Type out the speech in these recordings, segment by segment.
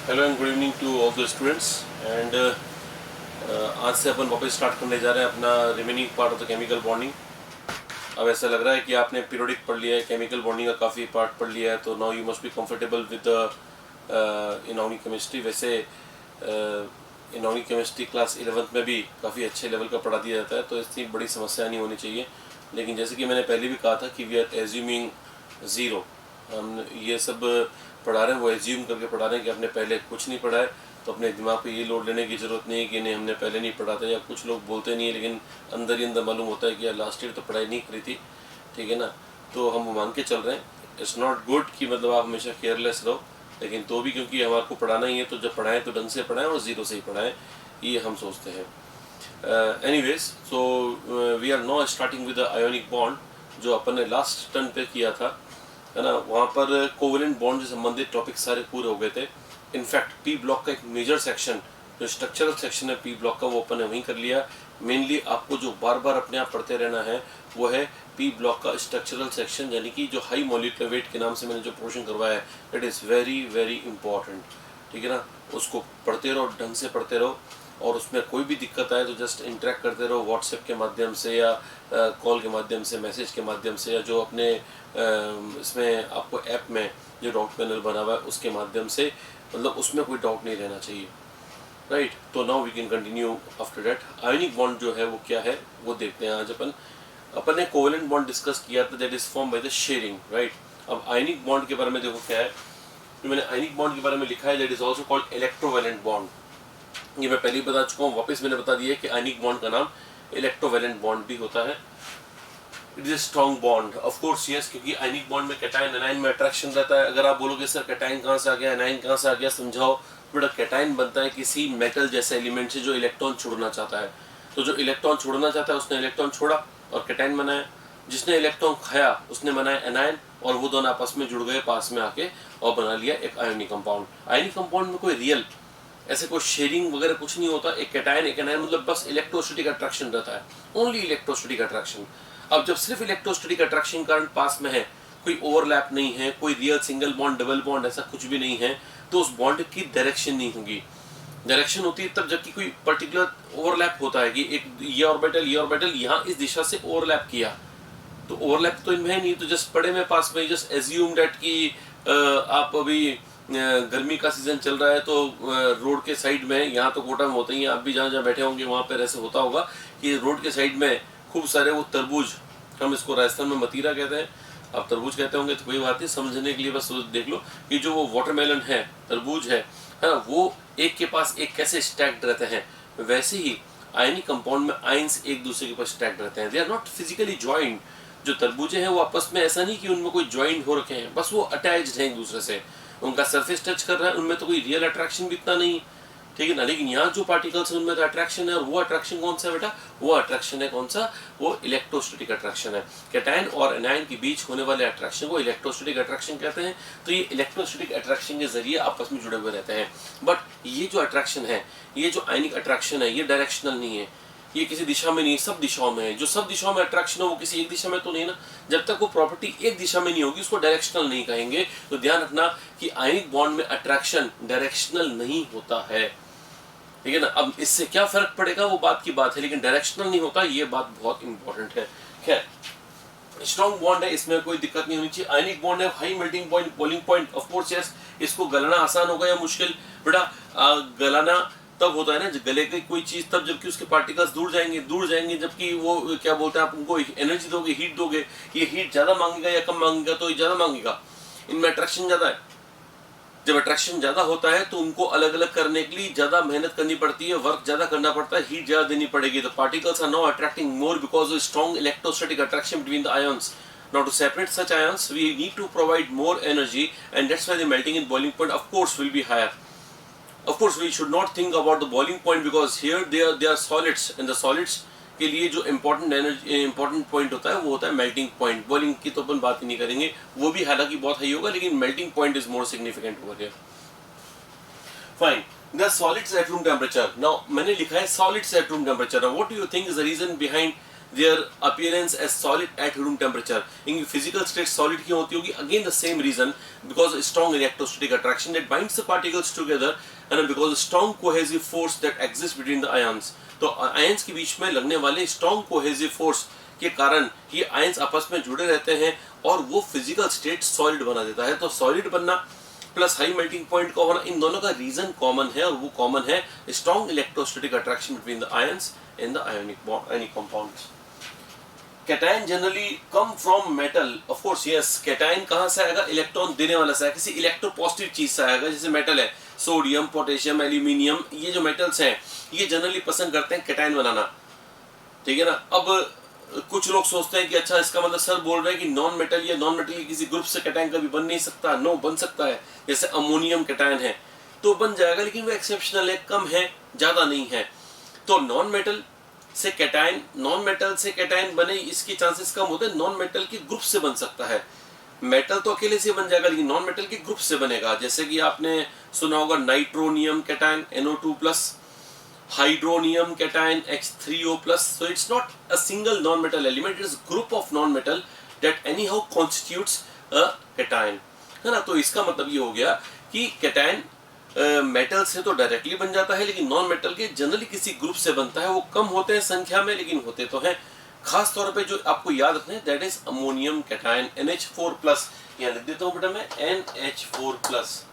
Hello and good evening to all the students and आज से अपन वापस स्टार्ट करने जा रहे हैं अपना remaining part of the chemical bonding. अब ऐसा लग रहा है कि आपने पीरियोडिक पढ़ लिया है, केमिकल बॉन्डिंग का काफ़ी पार्ट पढ़ लिया है, तो now you must be comfortable with inorganic chemistry. वैसे इनऑर्गेनिक केमिस्ट्री क्लास 11th में भी काफ़ी अच्छे लेवल का पढ़ा दिया जाता है, तो इसकी बड़ी समस्या नहीं होनी चाहिए। लेकिन जैसे कि मैंने पहले भी कहा था कि वी आर एज्यूमिंग ज़ीरो, हम ये सब पढ़ा रहे हैं वो एज्यूम करके पढ़ा रहे हैं कि आपने पहले कुछ नहीं पढ़ा है, तो अपने दिमाग पे ये लोड लेने की ज़रूरत नहीं है कि नहीं हमने पहले नहीं पढ़ा था। या कुछ लोग बोलते नहीं है लेकिन अंदर ही अंदर मालूम होता है कि यार लास्ट ईयर तो पढ़ाई नहीं करी थी, ठीक है ना। तो हम मान के चल रहे हैं, इट्स नॉट गुड कि मतलब आप हमेशा केयरलेस रहो, लेकिन तो भी क्योंकि हमारे को पढ़ाना ही है तो जब पढ़ाएं तो ढंग से पढ़ाएं और ज़ीरो से ही पढ़ाएं, ये हम सोचते हैं। Anyways, so we are now starting with the ionic bond जो अपन ने लास्ट टर्न पे किया था, है ना। वहाँ पर कोवेलेंट बॉन्ड से संबंधित टॉपिक सारे पूरे हो गए थे। इनफैक्ट पी ब्लॉक का एक मेजर सेक्शन जो स्ट्रक्चरल सेक्शन है पी ब्लॉक का, वो अपन ने वहीं कर लिया। मेनली आपको जो बार बार अपने आप पढ़ते रहना है वो है पी ब्लॉक का स्ट्रक्चरल सेक्शन, यानी कि जो हाई मॉलिक्यूलर वेट के नाम से मैंने जो पोर्शन करवाया है, it is very very important, ठीक है ना। उसको पढ़ते रहो, ढंग से पढ़ते रहो, और उसमें कोई भी दिक्कत आए तो जस्ट इंटरेक्ट करते रहो व्हाट्सएप के माध्यम से या कॉल के माध्यम से, मैसेज के माध्यम से, या जो अपने इसमें आपको ऐप में जो डाउट पैनल बना हुआ है उसके माध्यम से, मतलब उसमें कोई डाउट नहीं रहना चाहिए, राइट। तो now we can continue after that. Ionic bond जो है वो क्या है वो देखते हैं आज अपन ने कोवेलेंट बॉन्ड डिस्कस किया था, that is form by the sharing, right. अब आयोनिक बॉन्ड के बारे में देखो क्या है, तो मैंने आयोनिक बॉन्ड के बारे में लिखा है that is also called electrovalent bond. ये मैं पहले ही बता चुका हूँ, वापस मैंने बता दिया कि आयोनिक बॉन्ड का नाम इलेक्ट्रोवैलेंट बॉन्ड भी होता है। It is strong bond, of course yes, क्योंकि आयोनिक बॉन्ड में कैटायन एनायन में अट्रैक्शन रहता है। अगर आप बोलोगे सर कैटायन कहाँ से आ गया, एनायन कहाँ से आ गया, समझाओ। बेटा कैटायन बनता है किसी मेटल जैसे एलिमेंट से जो इलेक्ट्रॉन छोड़ना चाहता है, तो जो इलेक्ट्रॉन छोड़ना चाहता है उसने इलेक्ट्रॉन छोड़ा और कैटायन बनाया, जिसने इलेक्ट्रॉन खाया उसने बनाया एनायन, और वो दोनों आपस में जुड़ गए पास में आके और बना लिया एक आयोनिक कंपाउंड। आयोनिक कंपाउंड में कोई रियल ऐसे कोई शेयरिंग वगैरह कुछ नहीं होता। एक कैटायन एक एनायन मतलब बस इलेक्ट्रोस्टैटिक अट्रैक्शन रहता है, ओनली इलेक्ट्रोस्टैटिक अट्रैक्शन। अब जब सिर्फ इलेक्ट्रोस्टैटिक अट्रैक्शन करंट पास में है, कोई ओवरलैप नहीं है, कोई real single bond double bond ऐसा कुछ भी नहीं है, तो उस बॉन्ड की डायरेक्शन नहीं होगी। डायरेक्शन होती है तब जबकि कोई पर्टिकुलर ओवरलैप होता है कि एक ये ऑर्बिटल यहाँ इस दिशा से ओवरलैप किया, तो ओवरलैप तो इनमें नहीं, तो जस्ट पड़े में पास में, जस्ट एज्यूम डेट कि आप अभी गर्मी का सीजन चल रहा है तो रोड के साइड में, यहाँ तो कोटा में होते ही, आप भी जहाँ जहाँ बैठे होंगे वहाँ पर ऐसे होता होगा कि रोड के साइड में खूब सारे वो तरबूज, हम इसको राजस्थान में मतीरा कहते हैं, आप तरबूज कहते होंगे, तो कोई बात नहीं, समझने के लिए बस देख लो कि जो वो वाटरमेलन है, तरबूज है ना, वो एक के पास एक कैसे स्टैक्ड रहते हैं, वैसे ही आयनिक कंपाउंड में आयंस एक दूसरे के पास स्टैक्ड रहते हैं। They are not physically joint. जो तरबूजे हैं वो आपस में ऐसा नहीं कि उनमें कोई ज्वाइंट हो रखे हैं, बस वो अटैच्ड हैं एक दूसरे से, उनका सरफेस टच कर रहा है, उनमें तो कोई रियल अट्रैक्शन भी इतना नहीं, ठीक है ना। लेकिन यहाँ जो पार्टिकल्स हैं उनमें तो अट्रैक्शन है, और वो अट्रैक्शन कौन सा है बेटा, वो अट्रैक्शन है कौन सा, वो इलेक्ट्रोस्टैटिक अट्रैक्शन है। कैटायन और एनायन के बीच होने वाले अट्रैक्शन को इलेक्ट्रोस्टैटिक अट्रैक्शन कहते हैं। तो ये इलेक्ट्रोस्टैटिक अट्रैक्शन के जरिए आपस में जुड़े हुए रहते हैं। बट ये जो अट्रैक्शन है, ये जो आयनिक अट्रैक्शन है, ये डायरेक्शनल नहीं है, ये किसी दिशा में नहीं, सब दिशाओं में है। जो सब दिशाओं में अट्रैक्शन हो वो किसी एक दिशा में तो नहीं ना, जब तक वो प्रॉपर्टी एक दिशा में नहीं होगी उसको डायरेक्शनल नहीं कहेंगे। तो ध्यान रखना कि आयनिक बॉन्ड में अट्रैक्शन डायरेक्शनल नहीं होता है, ठीक है ना। अब इससे क्या फर्क पड़ेगा वो बात की बात है, लेकिन डायरेक्शनल नहीं होता, ये बात बहुत इंपॉर्टेंट है। खैर, स्ट्रॉन्ग बॉन्ड है, इसमें कोई दिक्कत नहीं होनी चाहिए। आयनिक बॉन्ड है, high melting point, boiling point, of course yes. इसको गलना आसान होगा या मुश्किल बेटा, गलाना तब होता है ना गले की कोई चीज तब जबकि उसके पार्टिकल्स दूर जाएंगे, जबकि वो क्या बोलते हैं, आप उनको एनर्जी दोगे, हीट दोगे, ये हीट ज्यादा मांगेगा या कम मांगेगा, तो ये ज्यादा मांगेगा, इनमें अट्रैक्शन ज्यादा है। जब अट्रैक्शन ज्यादा होता है तो उनको अलग अलग करने के लिए ज्यादा मेहनत करनी पड़ती है, वर्क ज्यादा करना पड़ता है, हीट ज्यादा देनी पड़ेगी। तो particles are now attracting more because of strong electrostatic attraction between the ions. Now to separate such ions, we need to provide more energy, and that's why the melting and boiling point, of course, will be higher. Of course, we should not think about the boiling point because here they are solids, and the solids के लिए जो important point होता है वो होता है melting point. Boiling की तो अपन बात ही नहीं करेंगे, वो भी हालांकि बहुत हाई होगा, लेकिन melting point is more significant over here. Fine. The solids at room temperature. Now मैंने लिखा है solids at room temperature. Now what do you think is the reason behind their appearance as solid at room temperature. इनकी physical state solid क्यों होती होगी? Again the same reason, because strong electrostatic attraction that binds the particles together and because strong cohesive force that exist between the ions. तो ions के बीच में लगने वाले स्ट्रॉन्ग कोहेसिव फोर्स के कारण ये आयंस आपस में जुड़े रहते हैं और वो फिजिकल स्टेट सॉलिड बना देता है। तो सॉलिड बनना प्लस हाई मेल्टिंग पॉइंट का होना, इन दोनों का रीजन कॉमन है और वो कॉमन है strong electrostatic attraction between the ions in the ionic compounds. Cation generally come from metal, of course yes, cation कहां से आएगा? इलेक्ट्रॉन देने वाला से आएगा, किसी इलेक्ट्रोपॉजिटिव चीज से आएगा। जैसे मेटल है, सोडियम, पोटेशियम, एल्यूमिनियम, ये जो मेटल्स हैं ये जनरली पसंद करते हैं कैटायन बनाना, ठीक है ना। अब कुछ लोग सोचते हैं कि अच्छा इसका मतलब सर बोल रहे हैं कि नॉन मेटल या नॉन मेटल के किसी ग्रुप से कैटायन कभी बन नहीं सकता। नो, बन सकता है। जैसे अमोनियम कैटायन है तो बन जाएगा, लेकिन वो एक्सेप्शनल है, कम है, ज्यादा नहीं है। तो नॉन मेटल से कैटायन बने इसके चांसेस कम होते हैं। नॉन मेटल के ग्रुप से बन सकता है। मेटल तो अकेले से बन जाएगा, लेकिन नॉन मेटल के ग्रुप से बनेगा। जैसे कि आपने सुना होगा nitronium cation NO2+, hydronium cation H3O+. So it's not a single non-metal element, it is a group of non-metal that anyhow constitutes a cation, है ना। तो इसका मतलब ये हो गया कि कैटायन मेटल से तो डायरेक्टली बन जाता है, लेकिन नॉन मेटल के जनरली किसी ग्रुप से बनता है। वो कम होते हैं संख्या में, लेकिन होते तो हैं। खास तौर पे जो आपको याद रखना है that is ammonium cation NH4+। यहाँ लिख देता हूँ बेटा मैं NH4+।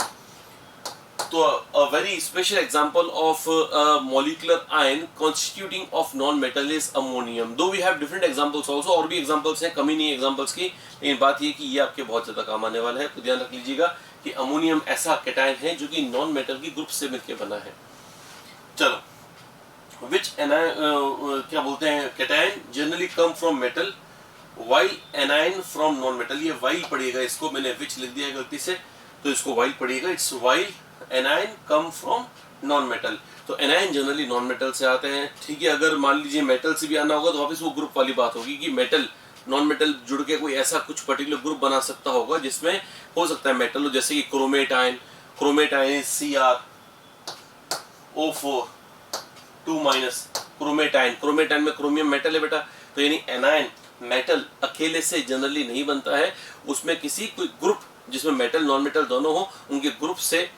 तो a very special example of a molecular ion constituting of non-metal is ammonium. Though we have different examples also, और भी examples हैं, कमी नहीं है examples की, लेकिन बात ये कि ये आपके बहुत ज़्यादा काम आने वाला है। तो ध्यान रख लीजिएगा कि अमोनियम ऐसा कैटायन है जो कि नॉन मेटल की ग्रुप से मिलकर बना है। चलो, which क्या बोलते हैं, cation generally come from metal while anion from non metal। ये while पड़ेगा, इसको मैंने which लिख दिया गलती से, तो इसको while पड़ेगा। It's while anion come from non metal. तो एनायन जनरली नॉन मेटल से आते हैं, ठीक है। अगर मान लीजिए मेटल से भी आना होगा तो वापस वो ग्रुप वाली बात होगी कि मेटल नॉन मेटल जुड़ के कोई ऐसा कुछ पर्टिकुलर ग्रुप बना सकता होगा जिसमें हो सकता है मेटल हो, जैसे कि chromate ion CrO4 chromate ion में क्रोमियम मेटल है बेटा। तो यानी एनायन मेटल अकेले से जनरली नहीं बनता है, उसमें किसी कोई ग्रुप जिसमें मेटल नॉन मेटल दोनों हो, उनके ग्रुप से,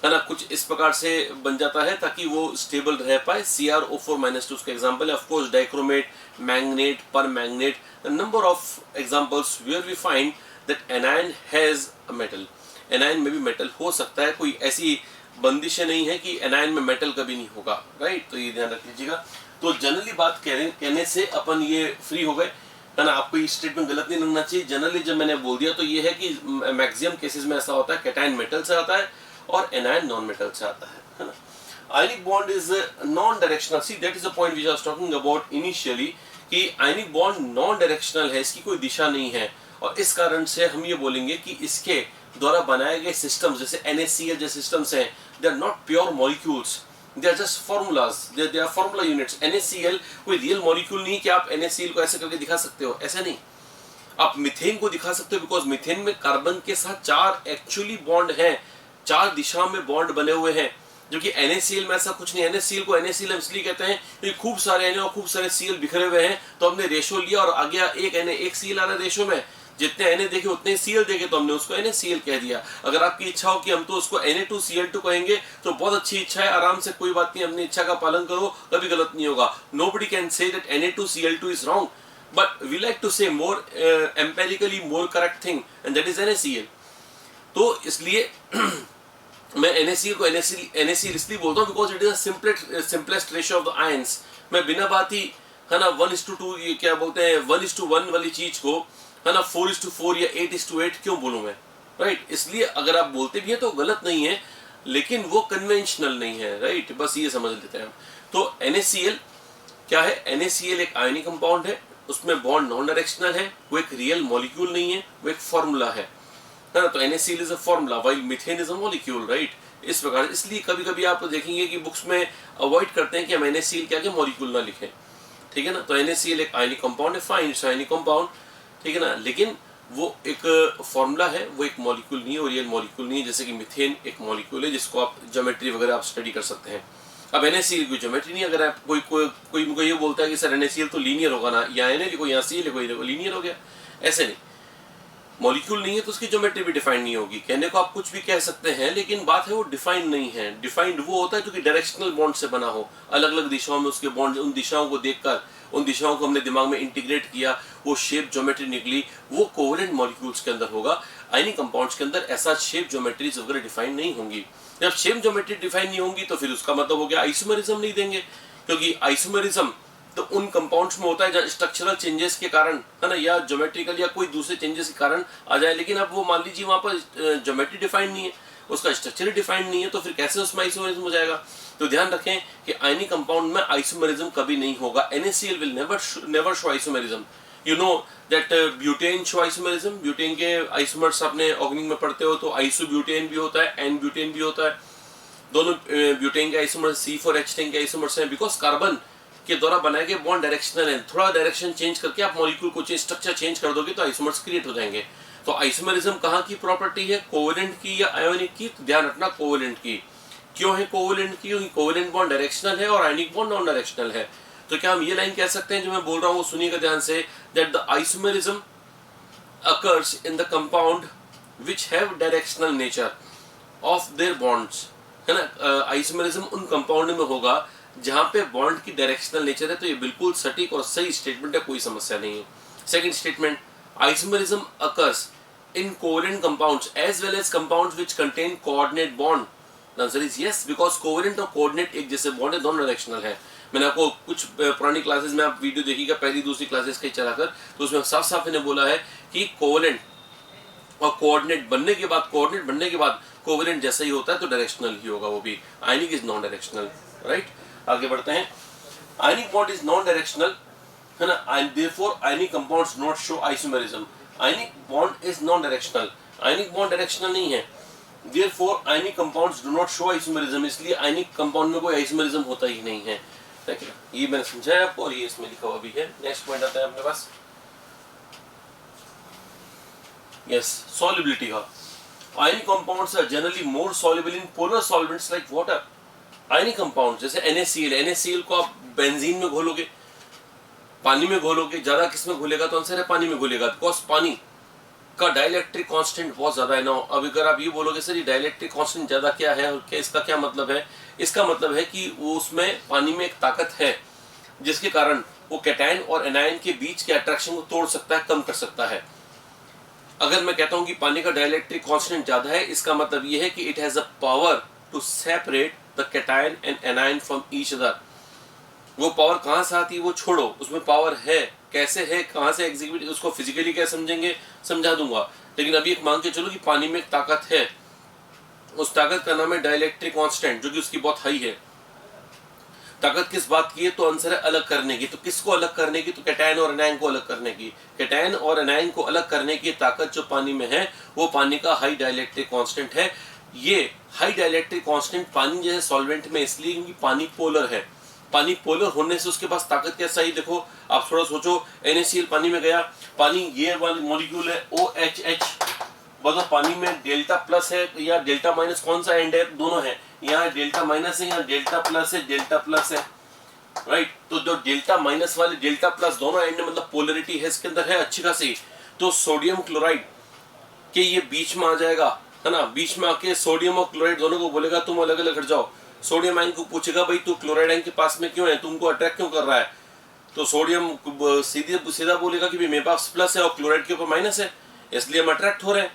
है ना, कुछ इस प्रकार से बन जाता है ताकि वो स्टेबल रह पाए। CrO4- उसका एग्जांपल है। Of course dichromate, magnet, permanganate, number of examples where we find that anion has a metal. Anion में भी मेटल हो सकता है, कोई ऐसी बंदिशें नहीं है कि एनायन में मेटल कभी नहीं होगा, राइट। तो ये ध्यान रख लीजिएगा। तो जनरली बात कहने से अपन ये फ्री हो गए, है ना। आपको ये स्टेटमेंट गलत नहीं लगना चाहिए। जनरली जब मैंने बोल दिया तो ये है कि मैक्सिमम केसेस में ऐसा होता है कैटायन मेटल से आता है और एनायन नॉन मेटल से आता है ना। Ionic bond is non directional. See that is the point which I was talking about initially कि आयनिक बॉन्ड नॉन डायरेक्शनल है, इसकी कोई दिशा नहीं है। और इस कारण से हम ये बोलेंगे कि इसके द्वारा बनाए गए सिस्टम्स जैसे NaCl जैसे सिस्टम्स हैं, they are not pure molecules, they are just formulas, they are formula units. NaCl कोई रियल मॉलिक्यूल नहीं कि आप NaCl को ऐसे करके दिखा सकते हो, ऐसा नहीं। आप मीथेन को दिखा सकते हो बिकॉज मीथेन में कार्बन के साथ 4 एक्चुअली बॉन्ड हैं, 4 दिशा में बॉन्ड बने हुए हैं, जो कि NaCl में ऐसा कुछ नहीं। NaCl को NaCl इसलिए कहते हैं क्योंकि खूब सारे Na और खूब सारे Cl बिखरे हुए हैं, तो हमने रेशो लिया और आ गया एक Na एक Cl आ रहा है रेशो में, जितने Na देखे उतने Cl देखे, तो हमने उसको NaCl कह दिया। अगर आपकी इच्छा हो कि हम तो उसको Na2Cl2 कहेंगे तो बहुत अच्छी इच्छा है, आराम से, कोई बात नहीं, अपनी इच्छा का पालन करो, कभी गलत नहीं होगा। Nobody can say that Na2Cl2 is wrong, but we like to say more empirically more correct thing, and that is NaCl। तो इसलिए मैं NaCl को NaCl इसलिए बोलता हूँ because it is simplest ratio of the ions. मैं बिना बात ही, है ना, 1:2, ये क्या बोलते हैं 1:1 वाली चीज को, है ना, 4:4 या 8:8 क्यों बोलूं मैं, राइट। इसलिए अगर आप बोलते भी हैं तो गलत नहीं है, लेकिन वो कन्वेंशनल नहीं है, राइट। बस ये समझ लेते हैं हम। तो NaCl क्या है? NaCl एक आयनिक कंपाउंड है, उसमें बॉन्ड नॉन डायरेक्शनल है, वो एक रियल मॉलिक्यूल नहीं है, वो एक फॉर्मूला है ना। तो NaCl is a formula while methane is a molecule, right. इस प्रकार, इसलिए कभी कभी आप देखेंगे कि बुक्स में अवॉइड करते हैं कि हम NaCl क्या मॉलिक्यूल ना लिखें, ठीक है ना। तो NaCl एक आयनिक कंपाउंड है, फाइन, इट्स आयनिक कंपाउंड, ठीक है ना, लेकिन वो एक फॉर्मूला है, वो एक मॉलिक्यूल नहीं है, और रियल मॉलिक्यूल नहीं है। जैसे कि मीथेन एक मॉलिक्यूल है जिसको आप ज्योमेट्री वगैरह आप स्टडी कर सकते हैं। अब NaCl की ज्योमेट्री नहीं, अगर आप कोई मुझे ये बोलता है कि सर NaCl तो लीनियर होगा ना, यहाँ Na लिखो यहाँ Cl लिखो, लीनियर हो गया, ऐसे नहीं। मॉलिक्यूल नहीं है तो उसकी ज्योमेट्री भी डिफाइन नहीं होगी। कहने को आप कुछ भी कह सकते हैं, लेकिन बात है वो डिफाइन नहीं है। डिफाइंड वो होता है जो कि डायरेक्शनल बॉन्ड से बना हो, अलग अलग दिशाओं में उसके बॉन्ड, उन दिशाओं को देखकर, उन दिशाओं को हमने दिमाग में इंटीग्रेट किया, वो शेप ज्योमेट्री निकली, वो कोवेलेंट मॉलिक्यूल्स के अंदर होगा। आयनिक कंपाउंड्स के अंदर ऐसा शेप ज्योमेट्रीज वगैरह डिफाइन नहीं होंगी। जब शेप ज्योमेट्री डिफाइन नहीं होंगी तो फिर उसका मतलब हो गया आइसोमेरिज्म नहीं देंगे, क्योंकि आइसोमेरिज्म तो उन कंपाउंड्स में होता है जहाँ स्ट्रक्चरल चेंजेस के कारण, है ना, या ज्योमेट्रिकल या कोई दूसरे चेंजेस के कारण आ जाए। लेकिन अब वो मान लीजिए वहाँ पर ज्योमेट्री डिफाइन नहीं है, उसका स्ट्रक्चर डिफाइन नहीं है, तो फिर कैसे उसमें आइसोमेरिज्म हो जाएगा। तो ध्यान रखें कि आयनिक कंपाउंड में आइसोमेरिज्म कभी नहीं होगा। NaCl will never show isomerism. You know that butane show isomerism. Butane के आइसोमर्स आपने ऑर्गेनिक में पढ़ते हो, तो आइसोब्यूटेन भी होता है, एन ब्यूटेन भी होता है। दोनों ब्यूटेन के आइसोमर्स C4H10 के आइसोमर्स हैं, बिकॉज कार्बन के द्वारा बनाए गए बॉन्ड डायरेक्शनल है। थोड़ा डायरेक्शन चेंज करके आप मॉलिक्यूल को स्ट्रक्चर चेंज कर दोगे तो आइसोमर्स क्रिएट हो जाएंगे। तो आइसोमेरिज्म कहाँ की प्रॉपर्टी है, कोवेलेंट की या आयोनिक की? तो ध्यान रखना कोवेलेंट की। क्यों है कोवेलेंट की? क्योंकि कोवेलेंट बॉन्ड डायरेक्शनल है और आयनिक बॉन्ड नॉन डायरेक्शनल है। तो क्या हम ये लाइन कह सकते हैं जो मैं बोल रहा हूँ वो सुनिएगा ध्यान से, that the isomerism occurs in the compound which have directional nature of their bonds, है ना। आइसोमेरिज्म उन कंपाउंड में होगा जहां पे बॉन्ड की डायरेक्शनल नेचर है। तो ये बिल्कुल सटीक और सही स्टेटमेंट है, कोई समस्या नहीं है। Second statement, isomerism occurs in covalent compounds as well as compounds which contain coordinate bond. The answer is yes, because covalent और कोऑर्डिनेट एक जैसे बॉन्ड है, दोनों डायरेक्शनल है। मैंने आपको कुछ पुरानी क्लासेस में आप वीडियो देखिएगा, पहली दूसरी क्लासेस कहीं चलाकर, तो उसमें साफ साफ मैंने बोला है कि कोवेलेंट और कोऑर्डिनेट बनने के बाद कोवेलेंट जैसा ही होता है तो डायरेक्शनल ही होगा वो भी। आयनिक इज नॉन डायरेक्शनल, राइट। आगे बढ़ते हैं। Ionic bond is non directional, है ना, and therefore ionic compounds not show isomerism. Ionic bond is non directional, ionic bond directional नहीं है, therefore ionic compounds do not show isomerism. इसलिए ionic compound में कोई आइसोमेरिज्म होता ही नहीं है, ठीक है। ये मैंने समझाया आपको और ये इसमें लिखा हुआ भी है। नेक्स्ट पॉइंट आता है अपने पास, यस, सॉल्युबिलिटी का। Ionic compounds are generally more soluble in polar solvents like water. Ionic compound जैसे NaCl को आप बेंजीन में घोलोगे, पानी में घोलोगे, ज्यादा किस में घुलेगा? तो आंसर है पानी में घुलेगा, बिकॉज पानी का डाइलेक्ट्रिक कांस्टेंट बहुत ज्यादा है ना। अब अगर आप ये बोलोगे सर ये डाइलेक्ट्रिक कांस्टेंट ज्यादा क्या है और क्या इसका क्या मतलब है? इसका मतलब है कि वो उसमें पानी में एक ताकत है जिसके कारण वो कैटायन और एनायन के बीच के अट्रैक्शन को तोड़ सकता है, कम कर सकता है। अगर मैं कहता हूं कि पानी का डाइलेक्ट्रिक कांस्टेंट ज्यादा है, इसका मतलब ये है कि it has a power to separate the cation and anion from each other. वो पावर कहां से आती है वो छोड़ो, उसमें पावर है, कैसे है, कहां से एग्जीक्यूट, उसको फिजिकली क्या समझेंगे, समझा दूंगा। लेकिन अभी एक मान के चलो कि पानी में एक ताकत है, उस ताकत का नाम है डाइलेक्ट्रिक कांस्टेंट, जो कि उसकी बहुत हाई है। ताकत किस बात की है? तो आंसर है अलग करने की। तो किसको अलग करने की? तो कैटायन और एनायन को अलग करने की। कैटायन और एनायन को अलग करने की ताकत जो पानी में है वो पानी का हाई डाइलेक्ट्रिक कांस्टेंट है। ये हाई डाइलेक्ट्रिक कांस्टेंट पानी जैसे सॉल्वेंट में इसलिए क्योंकि पानी पोलर है। पानी पोलर होने से उसके पास ताकत कैसा ही, देखो आप थोड़ा सोचो, NaCl पानी में गया, पानी ये वाली मॉलिक्यूल है OHH, मतलब पानी में डेल्टा प्लस है या डेल्टा माइनस, कौन सा एंड है? दोनों है, यहाँ डेल्टा माइनस है, यहाँ डेल्टा प्लस है, डेल्टा प्लस है, राइट। तो जो डेल्टा माइनस वाले डेल्टा प्लस दोनों एंड में मतलब पोलरिटी है इसके अंदर है अच्छी खासी। तो सोडियम क्लोराइड के ये बीच में आ जाएगा, है ना, बीच में आके सोडियम और क्लोराइड दोनों को बोलेगा तुम अलग अलग हट जाओ। सोडियम आयन को पूछेगा भाई तू क्लोराइड आयन के पास में क्यों है, तुमको अट्रैक्ट क्यों कर रहा है? तो सोडियम सीधा बोलेगा कि मेरे पास प्लस है और क्लोराइड के ऊपर माइनस है, इसलिए हम अट्रैक्ट हो रहे हैं।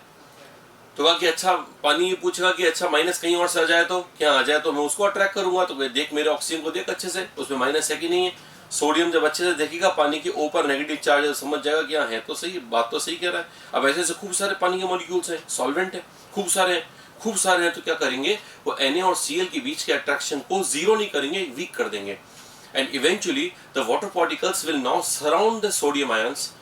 तो कहा कि अच्छा, पानी ये पूछेगा कि अच्छा माइनस कहीं और से आ जाए तो क्या आ जाए, तो मैं उसको अट्रैक्ट करूंगा। तो देख मेरे ऑक्सीजन को देख अच्छे से, उसमें माइनस है कि नहीं है। सोडियम जब अच्छे से देखेगा पानी के ऊपर नेगेटिव चार्ज है, समझ जाएगा कि हाँ है तो सही, बात तो सही कह रहा है। अब ऐसे ऐसे खूब सारे पानी के मॉलिक्यूल्स हैं, सॉल्वेंट है, खूब सारे हैं, तो क्या करेंगे वो Na और Cl के बीच के अट्रैक्शन को जीरो नहीं करेंगे, वीक कर देंगे। And eventually the water particles will now surround the sodium ions,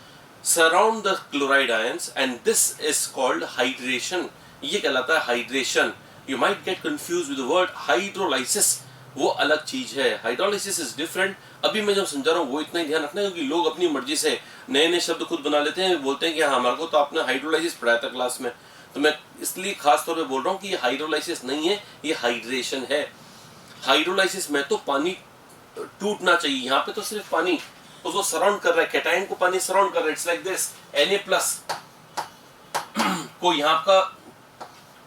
surround the chloride ions, and this is called hydration. ये कहलाता है hydration. You might get confuse with the word hydrolysis, वो अलग चीज है, हाइड्रोलाइसिस इज डिफरेंट। अभी मैं जो समझा रहा हूँ वो इतना ही ध्यान रखना है, क्योंकि लोग अपनी मर्जी से नए नए शब्द खुद बना लेते हैं, बोलते हैं कि हाँ हमारे को तो आपने हाइड्रोलाइसिस पढ़ाया था क्लास में। तो मैं इसलिए खास तौर पे बोल रहा हूँ कि ये हाइड्रोलाइसिस नहीं है, ये हाइड्रेशन है। हाइड्रोलाइसिस में तो पानी टूटना चाहिए, यहाँ पे तो सिर्फ पानी उसको सराउंड कर रहा है, कैटायन को पानी सराउंड कर रहा है। इट्स लाइक दिस, Na+ को यहाँ का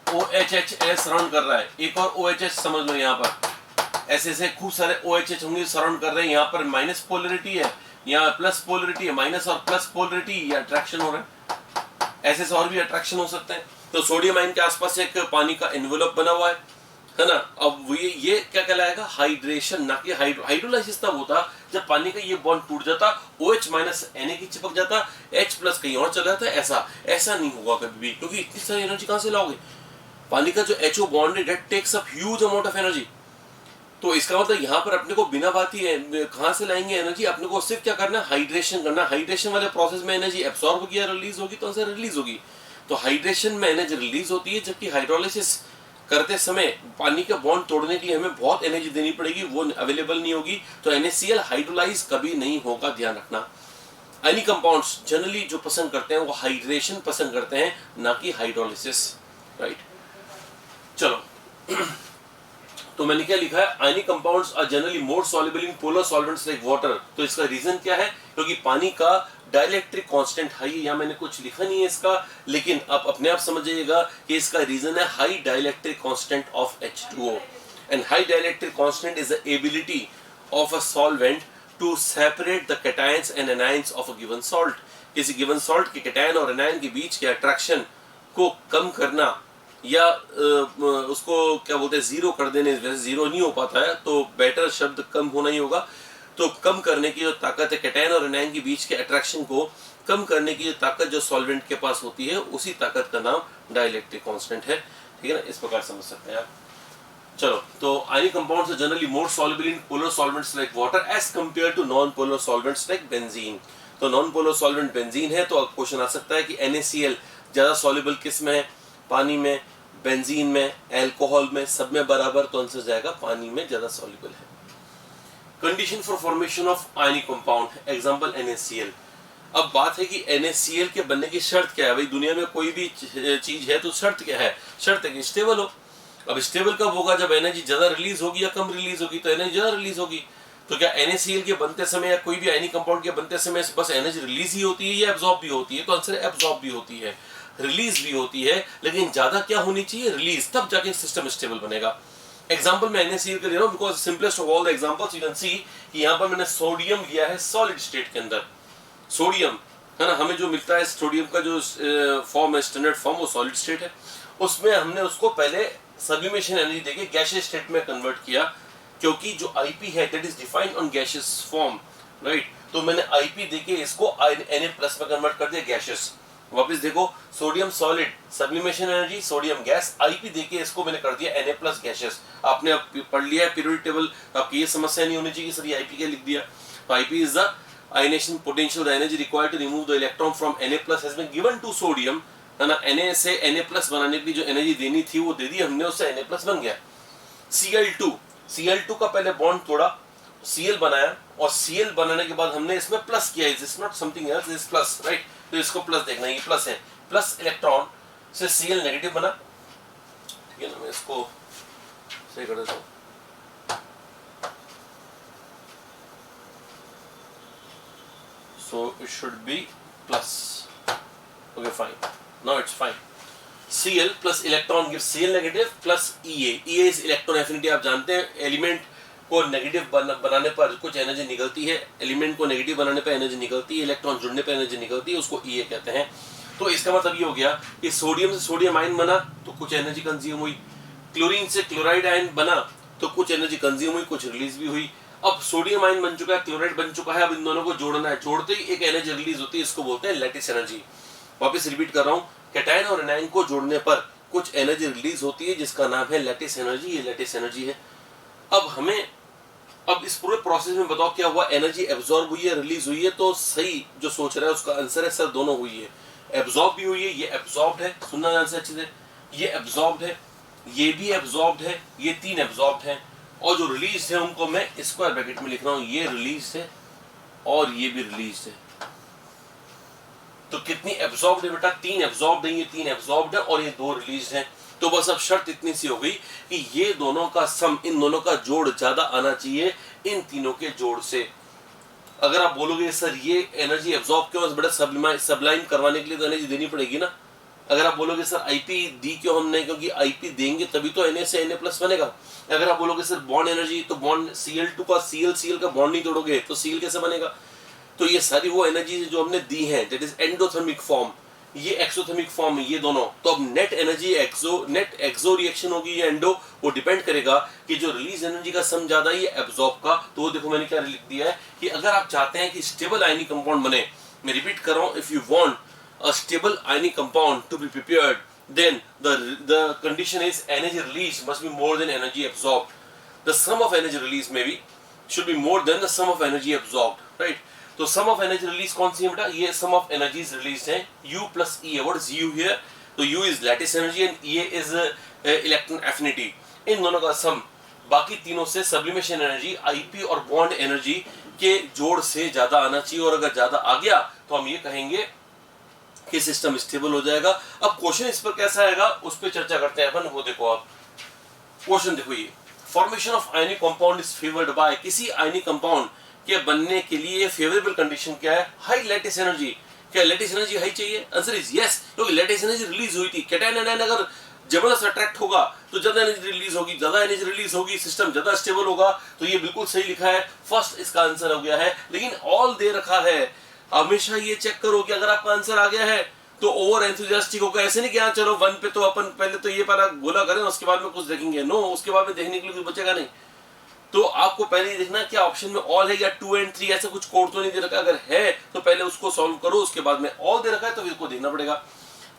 OHH सराउंड कर रहा है, एक और OHH समझ लो, यहाँ पर ऐसे ऐसे खूब सारे OHH होंगे सराउंड कर रहे हैं। यहाँ पर माइनस पोलरिटी है, यहाँ प्लस पोलरिटी है, माइनस और प्लस पोलरिटी, ये अट्रैक्शन हो रहा है। ऐसे से और भी अट्रैक्शन हो सकते हैं। तो सोडियम आयन के आसपास एक पानी का एनवेलप बना हुआ है ना। अब ये क्या कहलाएगा, हाइड्रेशन, ना कि हाइड्रोलाइसिस तब होता जब पानी का ये बॉन्ड टूट जाता, OH- Na की चिपक जाता, H+ कहीं और चला जाता। ऐसा नहीं होगा कभी भी, क्योंकि इतनी सारी एनर्जी कहां से लाओगे। पानी का जो HO बॉन्ड है that takes up huge amount of energy. तो इसका मतलब यहाँ पर अपने को बिना बात ही कहां से लाएंगे एनर्जी, अपने को सिर्फ क्या करना है, हाइड्रेशन करना। हाइड्रेशन वाले प्रोसेस में एनर्जी एब्सॉर्ब होगी या रिलीज होगी, तो आंसर रिलीज होगी। तो हाइड्रेशन में एनर्जी रिलीज होती है, जबकि हाइड्रोलाइसिस करते समय पानी का बॉन्ड तोड़ने के लिए हमें बहुत एनर्जी देनी पड़ेगी, वो अवेलेबल नहीं होगी। तो NaCl हाइड्रोलाइज कभी नहीं होगा, ध्यान रखना। एनी कंपाउंड्स जनरली जो पसंद करते हैं वो हाइड्रेशन पसंद करते हैं, ना कि हाइड्रोलाइसिस, राइट। चलो तो मैंने क्या लिखा है, ionic compounds are generally more soluble in polar solvents like water. तो इसका रीजन क्या है, क्योंकि पानी का डाइलेक्ट्रिक कांस्टेंट हाई है। यहाँ मैंने कुछ लिखा नहीं है इसका, लेकिन आप अपने आप समझ जाइएगा कि इसका रीजन है high dielectric constant of H2O। And high dielectric constant is the ability of a solvent to separate the cations and anions of a given salt. किसी गिवन सॉल्ट के कैटायन और एनायन के बीच के अट्रैक्शन को कम करना या उसको क्या बोलते हैं, जीरो कर देने। वैसे जीरो नहीं हो पाता है, तो बेटर शब्द कम होना ही होगा। तो कम करने की जो ताकत है, कैटायन और एनायन के बीच के अट्रैक्शन को कम करने की जो ताकत जो सॉल्वेंट के पास होती है, उसी ताकत का नाम डाइलेक्ट्रिक कांस्टेंट है। ठीक है ना, इस प्रकार समझ सकते हैं आप। चलो, तो ionic compounds are generally more soluble in polar solvents like water as compare to non polar solvents like benzene. तो नॉन पोलर सॉल्वेंट बेंजीन है, तो क्वेश्चन आ सकता है कि NaCl ज्यादा सॉल्युबल किस में है, पानी में, बेंजीन में, अल्कोहल में, सब में बराबर। तो आंसर जाएगा पानी में ज्यादा सॉल्युबल है। Condition for formation of ionic compound, example NaCl। अब बात है कि NaCl के बनने की शर्त क्या है। भाई दुनिया में कोई भी चीज है तो शर्त क्या है, शर्त है कि स्टेबल हो। अब स्टेबल कब होगा, जब एनर्जी ज्यादा रिलीज होगी या कम रिलीज होगी। तो एनर्जी ज्यादा रिलीज होगी। तो क्या NaCl के बनते समय या कोई भी आयनिक कंपाउंड के बनते समय बस एनर्जी रिलीज ही होती है या एब्जॉर्ब भी होती है? तो आंसर एब्जॉर्ब भी होती है, रिलीज भी होती है, लेकिन ज्यादा क्या होनी चाहिए, रिलीज, तब जाके सिस्टम स्टेबल बनेगा। एग्जांपल मैं NaCl का दे रहा हूं because simplest of all the examples. You can see कि यहां पर मैंने सोडियम लिया है सॉलिड स्टेट के अंदर। सोडियम है ना, हमें जो मिलता है सोडियम का जो फॉर्म है, स्टैंडर्ड फॉर्म, वो सॉलिड स्टेट है। उसमें हमने उसको पहले सब्लिमेशन एनर्जी देके गैसियस स्टेट में कन्वर्ट किया, क्योंकि जो IP है that is defined on gaseous form, right. तो मैंने IP देके इसको Na+ में कन्वर्ट कर दिया, गैसियस। वापस देखो, sodium solid, sublimation energy, sodium gas, IP देके इसको मैंने कर दिया Na+ गैसियस। आपने पढ़ लिया है पीरियोडिक टेबल, आपकी ये समस्या नहीं होनी चाहिए सर ये IP क्या लिख दिया। तो IP is the ionisation potential, the energy required to remove the electron from Na+ has been given to sodium, है ना। Na से Na+ बनाने की जो एनर्जी देनी थी वो दे दी हमने, उससे Na+ बन गया। Cl2 का पहले बॉन्ड तोड़ा, Cl बनाया, और Cl बनाने के बाद हमने इसमें प्लस किया। Is not something else, is plus, right. तो इसको प्लस देखना, ये प्लस है, प्लस इलेक्ट्रॉन से Cl नेगेटिव बना। ठीक है ना, मैं इसको सही कर देता हूं। So it should be plus. Okay, fine. Now it's fine. Cl plus electron gives Cl negative plus Ea. Ea is electron affinity. आप जानते हैं एलिमेंट को नेगेटिव बनाने पर कुछ एनर्जी निकलती है, एलिमेंट को नेगेटिव बनाने पर एनर्जी निकलती है, इलेक्ट्रॉन जुड़ने पर एनर्जी निकलती है, उसको Ea कहते हैं। तो इसका मतलब ये हो गया कि सोडियम से सोडियम आयन बना तो कुछ एनर्जी कंज्यूम हुई, क्लोरीन से क्लोराइड आयन बना तो कुछ एनर्जी कंज्यूम हुई, कुछ रिलीज भी हुई। अब सोडियम आयन बन चुका है, क्लोराइड बन चुका है, अब इन दोनों को जोड़ना है, जोड़ते ही एक एनर्जी रिलीज होती है, इसको बोलते हैं लैटिस एनर्जी। वापस रिपीट कर रहा हूं, कैटायन और एनायन को जोड़ने पर कुछ एनर्जी रिलीज होती है जिसका नाम है लैटिस एनर्जी। ये लैटिस एनर्जी है। अब इस पूरे प्रोसेस में बताओ क्या हुआ, एनर्जी एब्जॉर्ब हुई है, रिलीज हुई है? तो सही जो सोच रहा है उसका आंसर है सर दोनों हुई है। एब्जॉर्ब भी हुई है, ये एब्जॉर्ब्ड है, सुनना ध्यान से अच्छे से, ये एब्जॉर्ब्ड है, ये भी एब्जॉर्ब्ड है, ये तीन एब्जॉर्ब्ड है, और जो रिलीज है उनको मैं स्क्वायर ब्रैकेट में लिख रहा हूं, ये रिलीज है और ये भी रिलीज है। तो कितनी एब्जॉर्ब्ड है बेटा, तीन एब्जॉर्ब्ड है, ये तीन एब्जॉर्ब्ड है और ये दो रिलीज है। तो बस अब शर्त इतनी सी हो गई कि ये दोनों का सम, इन दोनों का जोड़ ज्यादा आना चाहिए इन तीनों के जोड़ से। अगर आप बोलोगे सर ये एनर्जी एब्जॉर्ब क्यों, बड़ा सबलाइन करवाने के लिए तो एनर्जी देनी पड़ेगी ना। अगर आप बोलोगे सर आईपी दी क्यों हमने, क्योंकि आईपी देंगे तभी तो Na से Na+ बनेगा। अगर आप बोलोगे सर बॉन्ड एनर्जी, तो बॉन्ड Cl2 का Cl का बॉन्ड नहीं तोड़ोगे तो Cl कैसे बनेगा। तो ये सारी वो एनर्जी जो हमने दी है, दैट इज एंडोथर्मिक फॉर्म, ये एक्सोथर्मिक फॉर्म है, ये दोनों। तो अब नेट एनर्जी नेट एक्सो रिएक्शन होगी या एंडो, वो डिपेंड करेगा कि जो रिलीज एनर्जी का सम ज्यादा है या एब्जॉर्ब का। तो वो देखो मैंने क्या लिख दिया है कि अगर आप चाहते हैं कि स्टेबल आयनिक कंपाउंड बने, मैं रिपीट कर रहा हूं, if you want a stable ionic compound to be prepared, then the condition is energy release must be more than energy absorbed. The sum of energy release maybe should be more than the sum of energy absorbed, right? तो sum of energy release कौन सी है बेटा, ये sum of energies released है U plus E है। What is U here? तो U is lattice energy and E is electron affinity। इन दोनों का sum बाकी तीनों से sublimation energy IP और bond energy के जोड़ से ज्यादा आना चाहिए, और अगर ज्यादा आ गया तो हम ये कहेंगे कि सिस्टम स्टेबल हो जाएगा। अब क्वेश्चन इस पर कैसा आएगा उस पर चर्चा करते हैं अपन। वो देखो आप क्वेश्चन देखो, ये formation of ionic compound is favoured by, किसी आयनिक कंपाउंड के बनने के लिए फेवरेबल कंडीशन क्या है, हाई लैटिस एनर्जी। क्या लैटिस एनर्जी हाई चाहिए? आंसर इज यस, क्योंकि लैटिस एनर्जी रिलीज हुई थी। कैटायन एनायन अगर जबरदस्त अट्रैक्ट होगा तो ज्यादा एनर्जी रिलीज होगी, ज्यादा एनर्जी रिलीज होगी, सिस्टम ज्यादा स्टेबल होगा। तो ये बिल्कुल सही लिखा है, फर्स्ट इसका आंसर हो गया है। लेकिन ऑल दे रखा है, हमेशा ये चेक करो कि अगर आपका आंसर आ गया है तो ओवर एंथुसियास्टिक होगा। ऐसे नहीं कि हाँ चलो 1 पे तो अपन पहले तो ये पारा गोला करें उसके बाद में कुछ देखेंगे, नो, उसके बाद में देखने के लिए कुछ बचेगा नहीं। तो आपको पहले देखना क्या ऑप्शन में ऑल है या 2 and 3, ऐसा कुछ कोड तो नहीं दे रखा। अगर है तो पहले उसको सॉल्व करो, उसके बाद में ऑल दे रखा है तो इसको देखना पड़ेगा।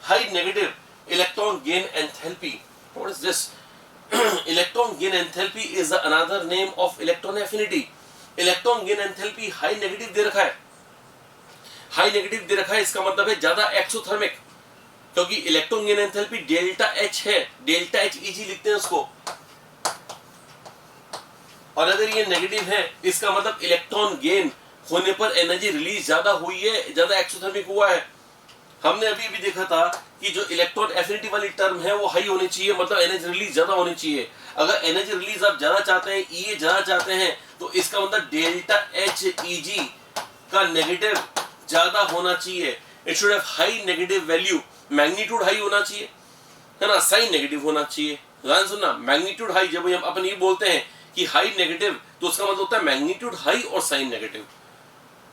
High negative electron gain enthalpy, what is this? Electron gain enthalpy is another name of electron affinity. Electron gain enthalpy high negative दे रखा है, हाई नेगेटिव दे रखा है, इसका मतलब है ज्यादा एक्सोथर्मिक, क्योंकि electron gain enthalpy delta H है, डेल्टा H Eg लिखते हैं उसको। और अगर ये नेगेटिव है इसका मतलब इलेक्ट्रॉन गेन होने पर एनर्जी रिलीज ज्यादा हुई है, ज्यादा एक्सोथर्मिक हुआ है। हमने अभी भी देखा था कि जो इलेक्ट्रॉन एफिनिटी वाली टर्म है वो हाई होनी चाहिए, मतलब एनर्जी रिलीज ज्यादा होनी चाहिए। अगर एनर्जी रिलीज आप ज्यादा चाहते हैं, E ज्यादा चाहते हैं, तो इसका मतलब डेल्टा H Eg का नेगेटिव ज्यादा होना चाहिए। It should have high negative value, magnitude high होना चाहिए, है ना, साइन नेगेटिव होना चाहिए। ध्यान सुनना, मैग्नीट्यूड हाई, जब हम अपन ये बोलते हैं कि हाई नेगेटिव तो उसका मतलब होता है मैग्नीट्यूड हाई और साइन नेगेटिव।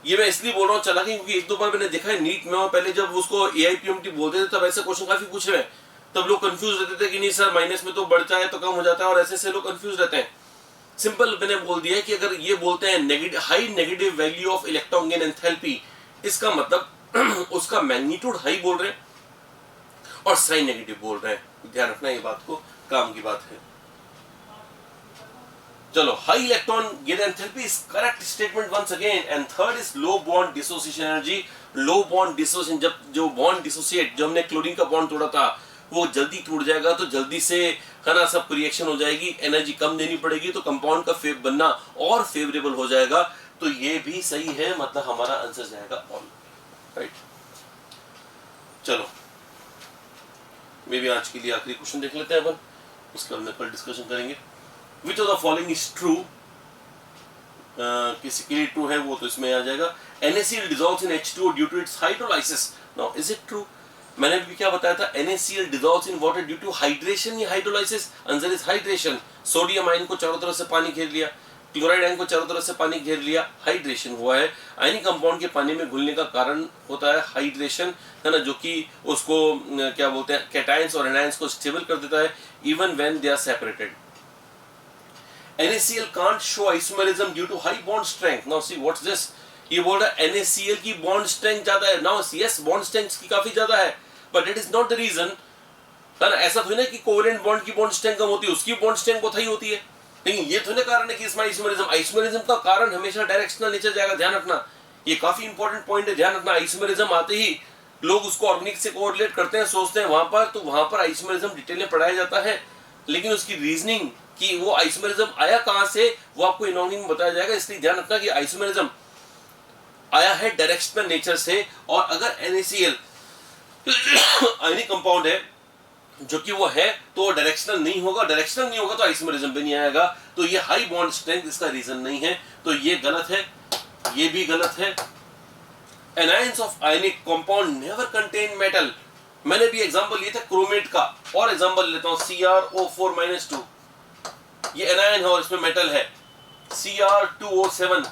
ये मैं इसलिए बोल रहा हूँ चला क्योंकि एक दो बार मैंने देखा है नीट में, और पहले जब उसको AIPMT बोलते थे तब ऐसे क्वेश्चन काफी पूछ रहे हैं, तब लोग कंफ्यूज रहते थे कि नहीं सर माइनस में तो बढ़ता है तो कम हो जाता है, और ऐसे लोग कंफ्यूज रहते हैं। सिंपल मैंने बोल दिया है कि अगर ये बोलते हैं high negative value of electron gain enthalpy, इसका मतलब उसका मैग्नीट्यूड हाई बोल रहे हैं और साइन नेगेटिव बोल रहे हैं। ध्यान रखना ये बात को, काम की बात है। चलो, high electron gain enthalpy is correct statement once again. And third is low bond dissociation energy. Low bond dissociation, जब जो बॉन्ड डिसोसिएट, जो हमने क्लोरीन का बॉन्ड तोड़ा था वो जल्दी टूट जाएगा, तो जल्दी से है ना सब रिएक्शन हो जाएगी, एनर्जी कम देनी पड़ेगी, तो कंपाउंड का बनना और फेवरेबल हो जाएगा। तो ये भी सही है, मतलब हमारा आंसर जाएगा ऑल, राइट। चलो, मे भी आज के लिए आखिरी क्वेश्चन देख लेते हैं अपन, उसके बाद में कल डिस्कशन करेंगे। Which of the following is true? किसी के लिए ट्रू है वो तो इसमें आ जाएगा। NaCl dissolves in H2O due to its hydrolysis. Now, is it true? मैंने भी क्या बताया था, NaCl dissolves in water due to hydration या hydrolysis? Answer is hydration. Sodium ion को चारों तरफ से पानी घेर लिया, क्लोराइड आयन को चारों तरफ से पानी घेर लिया, हाइड्रेशन हुआ है। आयनिक कंपाउंड के पानी में घुलने का कारण होता है हाइड्रेशन, है ना, जो कि उसको क्या बोलते हैं, कैटायंस और एनायंस को स्टेबल कर देता है even when they are separated. NaCl can't show isomerism due to high bond strength. Now see what's this? ये बोल रहा है NaCl की बॉन्ड स्ट्रेंथ ज्यादा है। Now yes, बॉन्ड स्ट्रेंथ की काफी ज्यादा है, but it is not the reason, है ना। ऐसा तो है ना कि कोवेलेंट बॉन्ड की बॉन्ड स्ट्रेंथ कम होती है, उसकी बॉन्ड स्ट्रेंथ बहुत हाई होती है, लेकिन ये तो ना कारण है कि इसमें आइसोमेरिज्म। आइसोमेरिज्म का कारण हमेशा डायरेक्शनल नेचर जाएगा, ध्यान रखना, ये काफी इंपॉर्टेंट पॉइंट है, ध्यान रखना। आइसोमेरिज्म आते ही लोग उसको ऑर्गेनिक से कोरिलेट करते हैं, सोचते हैं वहां पर, तो वहां पर आइसोमेरिज्म डिटेल में पढ़ाया जाता है, लेकिन उसकी रीजनिंग कि वो आइसोमेरिज्म आया कहां से वो आपको इनॉर्गेनिक में बताया जाएगा। इसलिए ध्यान रखना कि आइसोमेरिज्म आया है डायरेक्शनल नेचर से, और अगर NaCl आयनिक कंपाउंड है जो कि वो है तो डायरेक्शनल नहीं होगा, डायरेक्शनल नहीं होगा तो आइसोमरिज्म भी नहीं आएगा। तो ये हाई बॉन्ड स्ट्रेंथ इसका रीजन नहीं है, तो ये गलत है, ये भी गलत है। Anions of ionic compound never contain metal. मैंने भी एग्जांपल लिए थे क्रोमेट का, और एग्जांपल लेता हूं CrO4-2, ये एनायन है और इसमें मेटल है। Cr2O7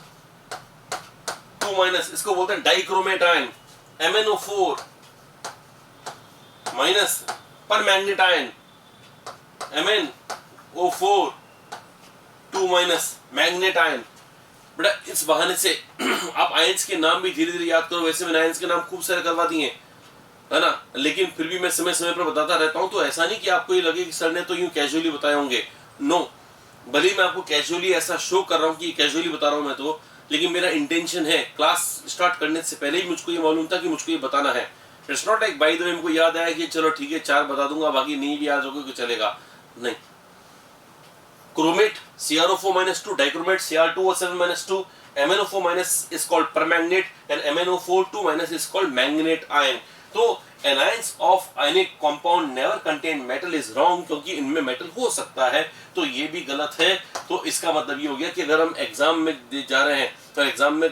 2-, इसको बोलते हैं dichromate ion. MnO4- permanganate ion, MnO4 2- manganate ion. बेटा इस बहाने से आप आयंस के नाम भी धीरे धीरे याद करो। वैसे मैंने आयंस के नाम खूब सारे करवा दिए है ना, लेकिन फिर भी मैं समय समय पर बताता रहता हूं। तो ऐसा नहीं कि आपको ये लगे कि सर ने तो यूं कैजुअली बताए होंगे, नो। भले मैं आपको कैजुअली ऐसा शो कर रहा हूं कि कैजुअली बता रहा हूं मैं तो, लेकिन मेरा इंटेंशन है क्लास स्टार्ट करने से पहले ही मुझको ये मालूम था कि मुझको ये बताना है। It's not like by the way मुझको याद आया कि चलो ठीक है 4 बता दूंगा, बाकी नहीं भी याद होगा तो चलेगा, नहीं। Chromate CrO4-2, dichromate Cr2O7-2, MnO4- is called permanganate and MnO4 2- is called manganate ion। तो anions of ionic compound never contain metal is wrong, क्योंकि इनमें मेटल हो सकता है, तो ये भी गलत है। तो इसका मतलब ये हो गया कि अगर हम एग्जाम में जा रहे हैं तो एग्जाम में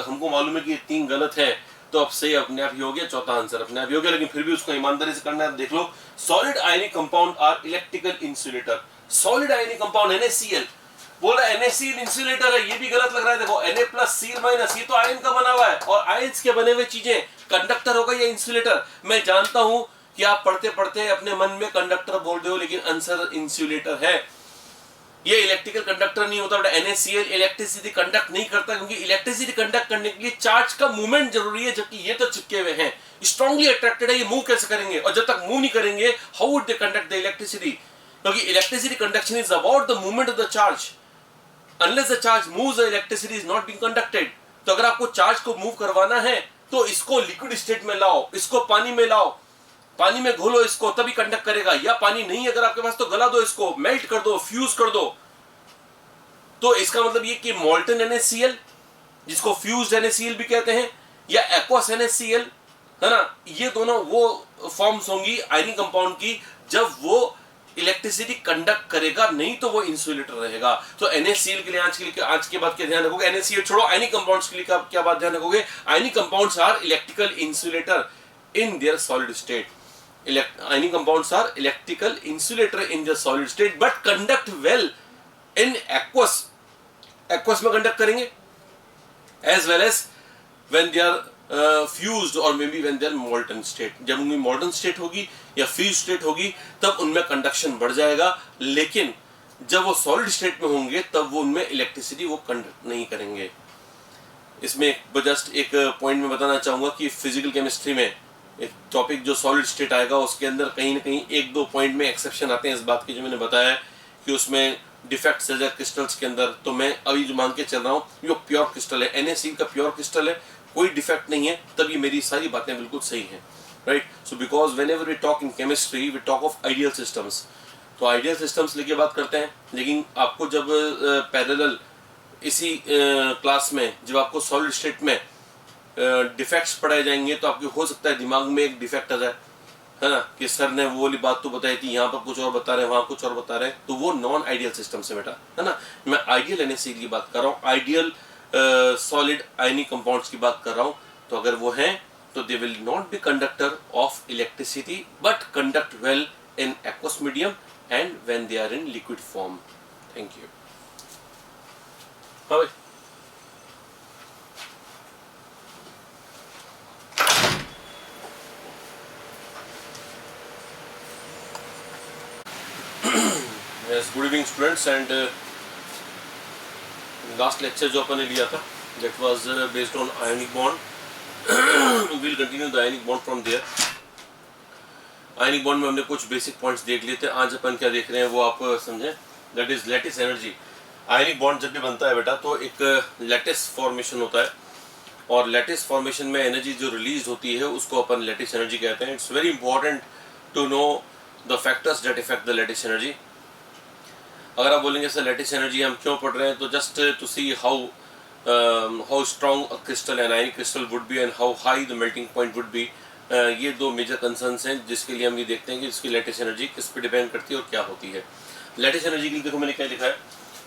हमको मालूम है कि 3 गलत है, तो अब सही अपने आप ही हो गया, चौथा आंसर अपने आप ही हो गया। लेकिन फिर भी उसको ईमानदारी से करना है। देख लो, solid ionic compound are electrical insulator. Solid ionic compound NaCl बोल रहा है NaCl इंसुलेटर है, ये भी गलत लग रहा है। देखो Na+Cl-, ये तो आयन का बना हुआ है, और आयंस के बने हुए चीजें कंडक्टर होगा या इंसुलेटर। मैं जानता हूं कि आप पढ़ते पढ़ते अपने मन में कंडक्टर बोल रहे हो, लेकिन आंसर इंसुलेटर है। ये इलेक्ट्रिकल कंडक्टर नहीं होता। NaCl इलेक्ट्रिसिटी कंडक्ट नहीं करता, क्योंकि इलेक्ट्रिसिटी कंडक्ट करने के लिए चार्ज का मूवमेंट जरूरी है, जबकि ये तो चिपके हुए हैं, स्ट्रांगली अट्रैक्टेड है। ये मूव कैसे करेंगे? और जब तक मूव नहीं करेंगे how would they conduct the electricity? क्योंकि electricity conduction is about the movement of the charge. Unless the charge moves the electricity is not being conducted. तो अगर आपको चार्ज को मूव करवाना है तो इसको लिक्विड स्टेट में लाओ, इसको पानी में लाओ, पानी में घोलो इसको, तभी कंडक्ट करेगा। या पानी नहीं अगर आपके पास तो गला दो, इसको मेल्ट कर दो, फ्यूज कर दो। तो इसका मतलब ये कि मोल्टन NaCl, जिसको फ्यूज्ड NaCl भी कहते हैं, या एक्वस NaCl, है ना, ये दोनों वो फॉर्म्स होंगी आयनिक कंपाउंड की जब वो इलेक्ट्रिसिटी कंडक्ट करेगा, नहीं तो वो इंसुलेटर रहेगा। तो NaCl के लिए आज के बाद क्या ध्यान रखोगे? NaCl छोड़ो, आयनिक कंपाउंड्स के लिए क्या बात ध्यान रखोगे? Ionic compounds are electrical insulator in their solid state. Ionic compounds are electrical insulator in the solid state but conduct well in aqueous। aqueous में conduct करेंगे, as well as when they are fused or maybe when they are molten state। जब उनकी molten state होगी या fused state होगी तब उनमें conduction बढ़ जाएगा, लेकिन जब वो solid state में होंगे तब वो उनमें electricity वो conduct नहीं करेंगे। इसमें जस्ट एक पॉइंट में बताना चाहूंगा कि फिजिकल केमिस्ट्री में एक टॉपिक जो सॉलिड स्टेट आएगा उसके अंदर कहीं ना कहीं 1-2 पॉइंट में एक्सेप्शन आते हैं इस बात की, जो मैंने बताया कि उसमें डिफेक्ट्स है क्रिस्टल्स के अंदर। तो मैं अभी जो मान के चल रहा हूँ ये प्योर क्रिस्टल है, NaCl का प्योर क्रिस्टल है, कोई डिफेक्ट नहीं है, तब ये मेरी सारी बातें बिल्कुल सही हैं, right. So because whenever we talk in chemistry we talk of ideal systems. तो आइडियल सिस्टम्स लेके बात करते हैं, लेकिन आपको जब पैरेलल इसी क्लास में जब आपको सॉलिड स्टेट में डिफेक्ट्स पढ़ाए जाएंगे तो आपके हो सकता है दिमाग में एक डिफेक्ट आ जाए, है ना, कि सर ने वो वाली बात तो बताई थी, यहाँ पर कुछ और बता रहे हैं, वहाँ कुछ और बता रहे हैं। तो वो नॉन आइडियल सिस्टम से बेटा, है ना। मैं आइडियल NaCl की बात कर रहा हूँ, आइडियल सॉलिड आयनिक कंपाउंड्स की बात कर रहा हूँ। तो अगर वो हैं तो they will not be conductor of electricity but conduct well in aqueous medium and when they are in liquid form. Thank you. हाँ भाई, good evening students and last lecture जो अपन ने लिया था that was based on ionic bond. Will continue the ionic bond from there. Ionic bond में हमने कुछ बेसिक पॉइंट्स देख लिए थे, आज अपन क्या देख रहे हैं वो आप समझें, that is lattice energy. Ionic bond जब भी बनता है बेटा तो एक लैटिस फॉर्मेशन होता है, और लैटिस फॉर्मेशन में एनर्जी जो रिलीज होती है उसको अपन लैटिस एनर्जी कहते हैं। It's very important to know the factors that effect the lattice energy. अगर आप बोलेंगे सर लैटिस एनर्जी हम क्यों पढ़ रहे हैं, तो just to see how strong a crystal an ionic crystal would be and how high the melting point would be, ये दो मेजर कंसर्न्स हैं जिसके लिए हम ये देखते हैं कि इसकी लेटेस्ट एनर्जी किस पे डिपेंड करती है और क्या होती है। लेटेस्ट एनर्जी के लिए देखो मैंने क्या लिखा है,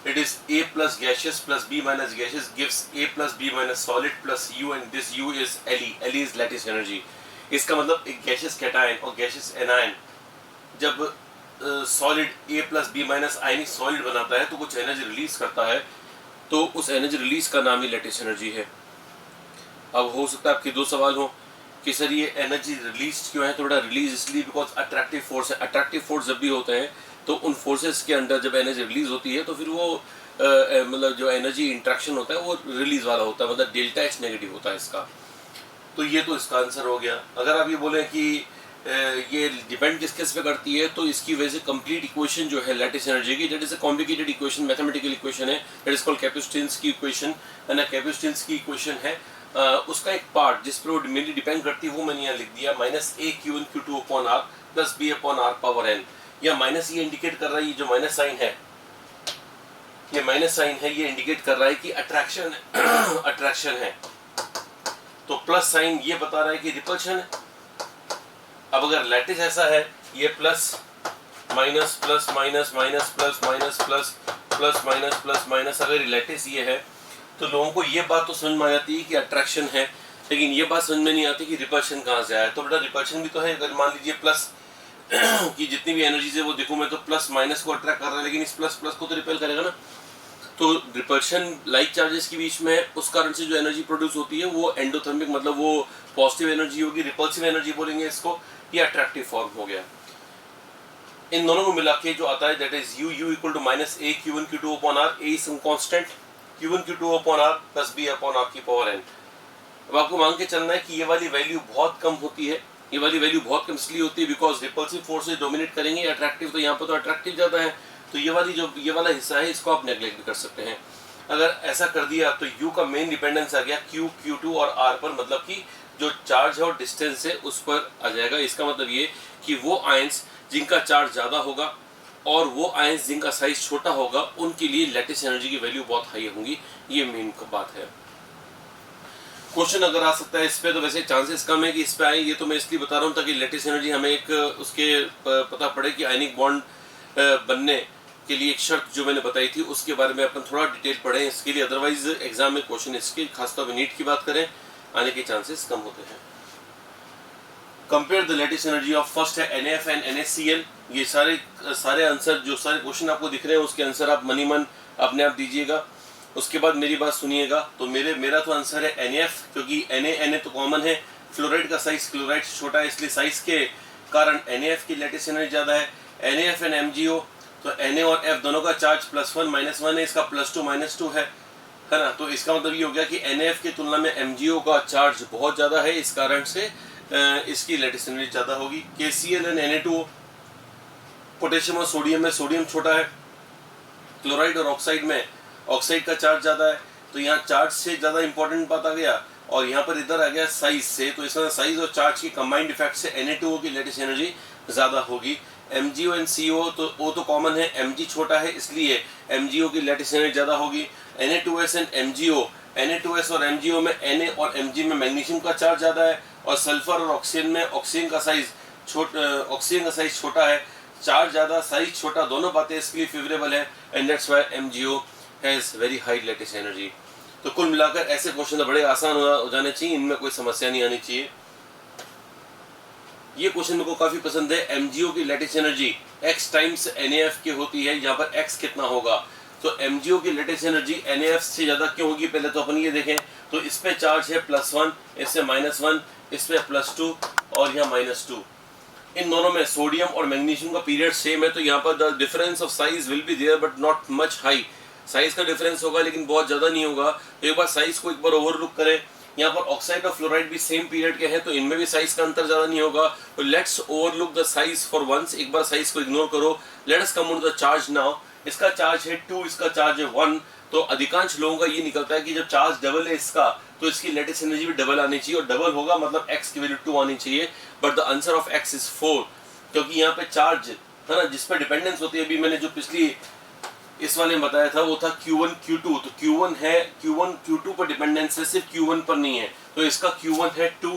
it is A plus gaseous plus B minus gaseous gives A plus B minus solid plus U and this U is Le। Le is latest energy. इसका मतलब एक गैशियस कैटायन और गैशियस एनायन जब solid A plus B minus ionic solid बनाता है तो कुछ energy release करता है, तो उस एनर्जी रिलीज का नाम ही लेटेस्ट एनर्जी है। अब हो सकता है आपके दो सवाल हो कि सर ये एनर्जी रिलीज क्यों है, थोड़ा रिलीज इसलिए बिकॉज अट्रैक्टिव फोर्स है। अट्रैक्टिव फोर्स जब भी होते हैं तो उन फोर्सेस के अंदर जब एनर्जी रिलीज होती है तो फिर वो मतलब जो एनर्जी इंट्रैक्शन होता है वो रिलीज वाला होता है, मतलब डेल्टा एच नेगेटिव होता है इसका। तो ये तो इसका आंसर हो गया। अगर आप ये बोलें कि ये डिपेंड किस किस पे करती है तो इसकी वजह से कंप्लीट इक्वेशन जो है लेटिस एनर्जी की, that is a complicated equation, mathematical equation है, दैट इज कॉल्ड कैपेसिटेंस की इक्वेशन है ना। कैपेसिटेंस की इक्वेशन है उसका एक पार्ट जिस पर वो मेनली डिपेंड करती है वो मैंने यहाँ लिख दिया, minus A Q N Q two upon R plus B upon R power N. या माइनस ये इंडिकेट कर रहा है, ये जो माइनस साइन है, ये माइनस साइन है, ये इंडिकेट कर रहा है कि अट्रैक्शन अट्रैक्शन है। तो प्लस साइन ये बता रहा है कि रिपल्शन है। अब अगर लैटिस ऐसा है, ये plus minus plus minus minus plus minus plus plus minus plus minus, अगर लैटिस ये है तो लोगों को ये बात तो समझ में आ जाती है कि अट्रैक्शन है, लेकिन ये बात समझ में नहीं आती कि रिपल्शन कहाँ से आया। तो बेटा रिपल्शन भी तो है। अगर मान लीजिए प्लस की जितनी भी एनर्जीज है वो देखूं मैं तो प्लस माइनस को अट्रैक्ट कर रहा है, लेकिन इस प्लस प्लस को तो रिपेल करेगा ना। तो रिपल्शन लाइक चार्जेस के बीच में उस कारण से जो एनर्जी प्रोड्यूस होती है वो एंडोथर्मिक, मतलब वो पॉजिटिव एनर्जी होगी। रिपल्सिव एनर्जी बोलेंगे इसको, ये अट्रैक्टिव फॉर्म हो गया। इन दोनों को मिला के जो आता है that is U equal to minus A Q one Q two upon R. A is constant, Q1 Q2 upon R plus B upon R की पावर एन। अब आपको मान के चलना है कि ये वाली वैल्यू बहुत कम होती है। ये वाली वैल्यू बहुत कम इसलिए होती है बिकॉज रिपल्सिव फोर्सेस डोमिनेट करेंगे, अट्रैक्टिव तो यहाँ पर तो अट्रैक्टिव ज़्यादा है। तो ये वाली जो ये वाला हिस्सा है इसको आप नेग्लेक्ट कर सकते हैं। अगर ऐसा कर दिया तो U का मेन डिपेंडेंस आ गया Q, Q2 और R पर, मतलब कि जो चार्ज है और डिस्टेंस है उस पर आ जाएगा। इसका मतलब ये कि वो आयंस जिनका चार्ज ज़्यादा होगा और वो आयंस जिनका साइज छोटा होगा उनके लिए लेटिस एनर्जी की वैल्यू बहुत हाई होंगी। ये मेन बात है। क्वेश्चन अगर आ सकता है इस पे, तो वैसे चांसेस कम है कि इस पे आए। ये तो मैं इसलिए बता रहा हूँ ताकि लेटिस एनर्जी हमें एक उसके पता पड़े कि आयनिक बॉन्ड बनने के लिए एक शर्त जो मैंने बताई थी उसके बारे में अपन थोड़ा डिटेल पढ़ें इसके लिए। अदरवाइज एग्जाम में क्वेश्चन इसके खासतौर पर नीट की बात करें आने के चांसेस कम होते हैं। Compare the lattice energy of first है NF एंड NaCl। ये सारे आंसर जो सारे क्वेश्चन आपको दिख रहे हैं उसके आंसर आप मनी मन अपने आप दीजिएगा। उसके बाद मेरी बात सुनिएगा। तो मेरा तो आंसर है NF, क्योंकि Na तो कॉमन है। फ्लोराइड का साइज क्लोराइड से छोटा है इसलिए साइज के कारण NaF की लेटिस एनर्जी ज़्यादा है। NaF एंड MgO, तो Na और F दोनों का चार्ज +1 -1 है, इसका +2 -2 है ना। तो इसका मतलब ये हो गया कि NaF की तुलना में MgO का चार्ज बहुत ज़्यादा है, इस कारण से इसकी लेटिस एनर्जी ज़्यादा होगी। KCl एंड Na2O, पोटेशियम और सोडियम में सोडियम छोटा है। क्लोराइड और ऑक्साइड में ऑक्साइड का चार्ज ज़्यादा है। तो यहाँ चार्ज से ज़्यादा इंपॉर्टेंट बात आ गया और यहाँ पर इधर आ गया साइज से। तो इसमें साइज और चार्ज की कंबाइंड इफेक्ट से Na2O की लेटिस एनर्जी ज़्यादा होगी। MgO एंड CO, तो O तो कॉमन है, Mg छोटा है इसलिए MgO की लेटिस एनर्जी ज़्यादा होगी। Na2S एंड MgO, Na2S और MgO में Na और Mg में मैग्नीशियम का चार्ज ज़्यादा है और सल्फर और ऑक्सीजन में ऑक्सीजन का साइज छोटा है, चार्ज ज़्यादा साइज छोटा, दोनों बातें इसके लिए फेवरेबल है and that's why MgO has very high lattice energy. तो कुल मिलाकर ऐसे क्वेश्चन तो बड़े आसान हो जाने चाहिए, इनमें कोई समस्या नहीं आनी चाहिए। ये क्वेश्चन मेरे को काफ़ी पसंद है। MgO की lattice energy x times NaF की होती है, यहाँ पर x कितना होगा। तो MgO की लेटिस एनर्जी NaF से ज़्यादा क्यों होगी, पहले तो अपन ये देखें। तो इस पे चार्ज है +1, इससे -1, इस पे +2 और यहाँ -2। इन दोनों में सोडियम और मैग्नीशियम का पीरियड सेम है, तो यहाँ पर the difference of size will be there but not much high. Size का डिफरेंस होगा लेकिन बहुत ज़्यादा नहीं होगा। तो एक बार साइज को एक बार ओवरलुक करें। यहाँ पर ऑक्साइड और फ्लोराइड भी सेम पीरियड के हैं तो इनमें भी साइज का अंतर ज़्यादा नहीं होगा। तो let's overlook the size for once, एक बार साइज को इग्नोर करो। Let us come on the charge now. इसका चार्ज है 2, इसका चार्ज है 1। तो अधिकांश लोगों का ये निकलता है कि जब चार्ज डबल है इसका तो इसकी लेटिस एनर्जी भी डबल आनी चाहिए और डबल होगा मतलब x की वैल्यू 2 आनी चाहिए। But the answer of x is 4, क्योंकि यहाँ पे चार्ज है ना जिस पर डिपेंडेंस होती है। अभी मैंने जो पिछली इस वाले में बताया था वो था Q1 Q2, तो Q1 है, Q1 Q2 पर डिपेंडेंस है, सिर्फ Q1 पर नहीं है। तो इसका Q1 है 2,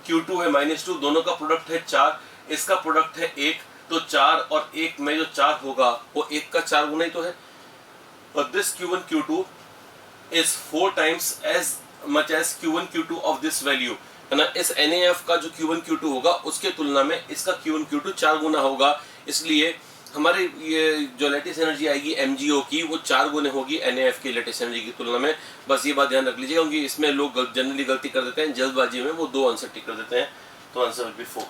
Q2 है -2, दोनों का प्रोडक्ट है 4, इसका प्रोडक्ट है 1, तो 4 और 1 में जो 4 होगा वो 1 का 4 गुना ही तो है। और this Q1 Q2 is 4 times as much as Q1 Q2 of this value, है ना। इस NaF का जो Q1 Q2 होगा उसके तुलना में इसका Q1 Q2 4 गुना होगा, इसलिए हमारे ये जो लेटेस्ट एनर्जी आएगी MgO की वो 4 गुने होगी NaF की लेटेस्ट एनर्जी की तुलना में। बस ये बात ध्यान रख लीजिए, क्योंकि इसमें लोग जनरली गलती कर देते हैं, जल्दबाजी में वो 2 आंसर टिक कर देते हैं, तो answer will be 4।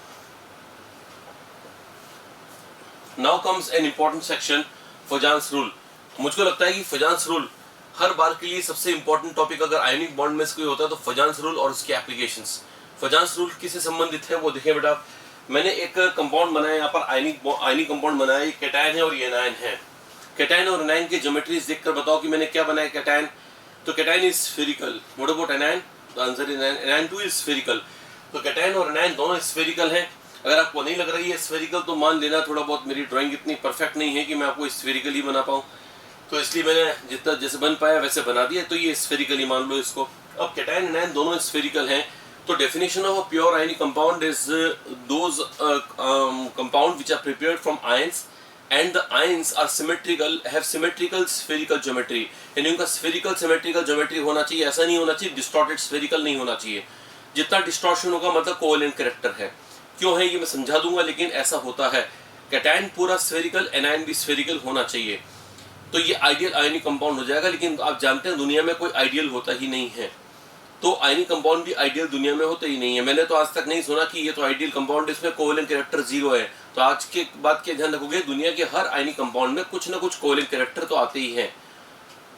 Now comes an important section, फजान्स rule. मुझको लगता है कि फजान्स रूल हर बार के लिए सबसे इंपॉर्टेंट टॉपिक अगर आयनिक बॉन्ड में कोई होता है तो फजान्स रूल और उसके एप्लीकेशंस। फजान्स रूल किससे संबंधित है वो देखें बेटा। मैंने एक कंपाउंड बनाया यहाँ पर, आयनिक कंपाउंड बनाया, ये कैटायन है और ये एनायन है। कैटायन और एनायन के ज्योमेट्रीज देखकर बताओ कि मैंने क्या बनाया। कैटायन, तो cation is spherical. What about anion? The answer is anion two is spherical. तो कैटायन और एनायन दोनों स्फेरिकल हैं। अगर आपको नहीं लग रही है स्फेरिकल तो मान लेना थोड़ा बहुत मेरी ड्राइंग इतनी परफेक्ट नहीं है कि मैं आपको स्फेरिकल ही बना पाऊँ, तो इसलिए मैंने जितना जैसे बन पाया वैसे बना दिया, तो ये स्फेरिकल ही मान लो इसको। अब कैटायन एनायन दोनों स्फेरिकल हैं, तो definition of a pure ionic compound is those compound which are prepared from ions and the ions are symmetrical, have symmetrical spherical geometry. यानी उनका स्फेरिकल सिमेट्रिकल ज्योमेट्री होना चाहिए, ऐसा नहीं होना चाहिए डिस्टॉर्टेड स्फेरिकल नहीं होना चाहिए। जितना डिस्टॉर्शन होगा मतलब कोवेलेंट कैरेक्टर है। क्यों है ये मैं समझा दूंगा, लेकिन ऐसा होता है। कैटायन पूरा स्फेरिकल, एनायन भी स्फेरिकल होना चाहिए, तो ये आइडियल आयनिक कंपाउंड हो जाएगा। लेकिन आप जानते हैं दुनिया में कोई आइडियल होता ही नहीं है, तो आयनिक कंपाउंड भी आइडियल दुनिया में होता ही नहीं है। मैंने तो आज तक नहीं सुना कि ये तो आइडियल कंपाउंड इसमें कोवेलेंट कैरेक्टर 0 है। तो आज के बात के ध्यान रखोगे, दुनिया के हर आयनिक कंपाउंड में कुछ ना कुछ कोवेलेंट कैरेक्टर तो आते ही हैं।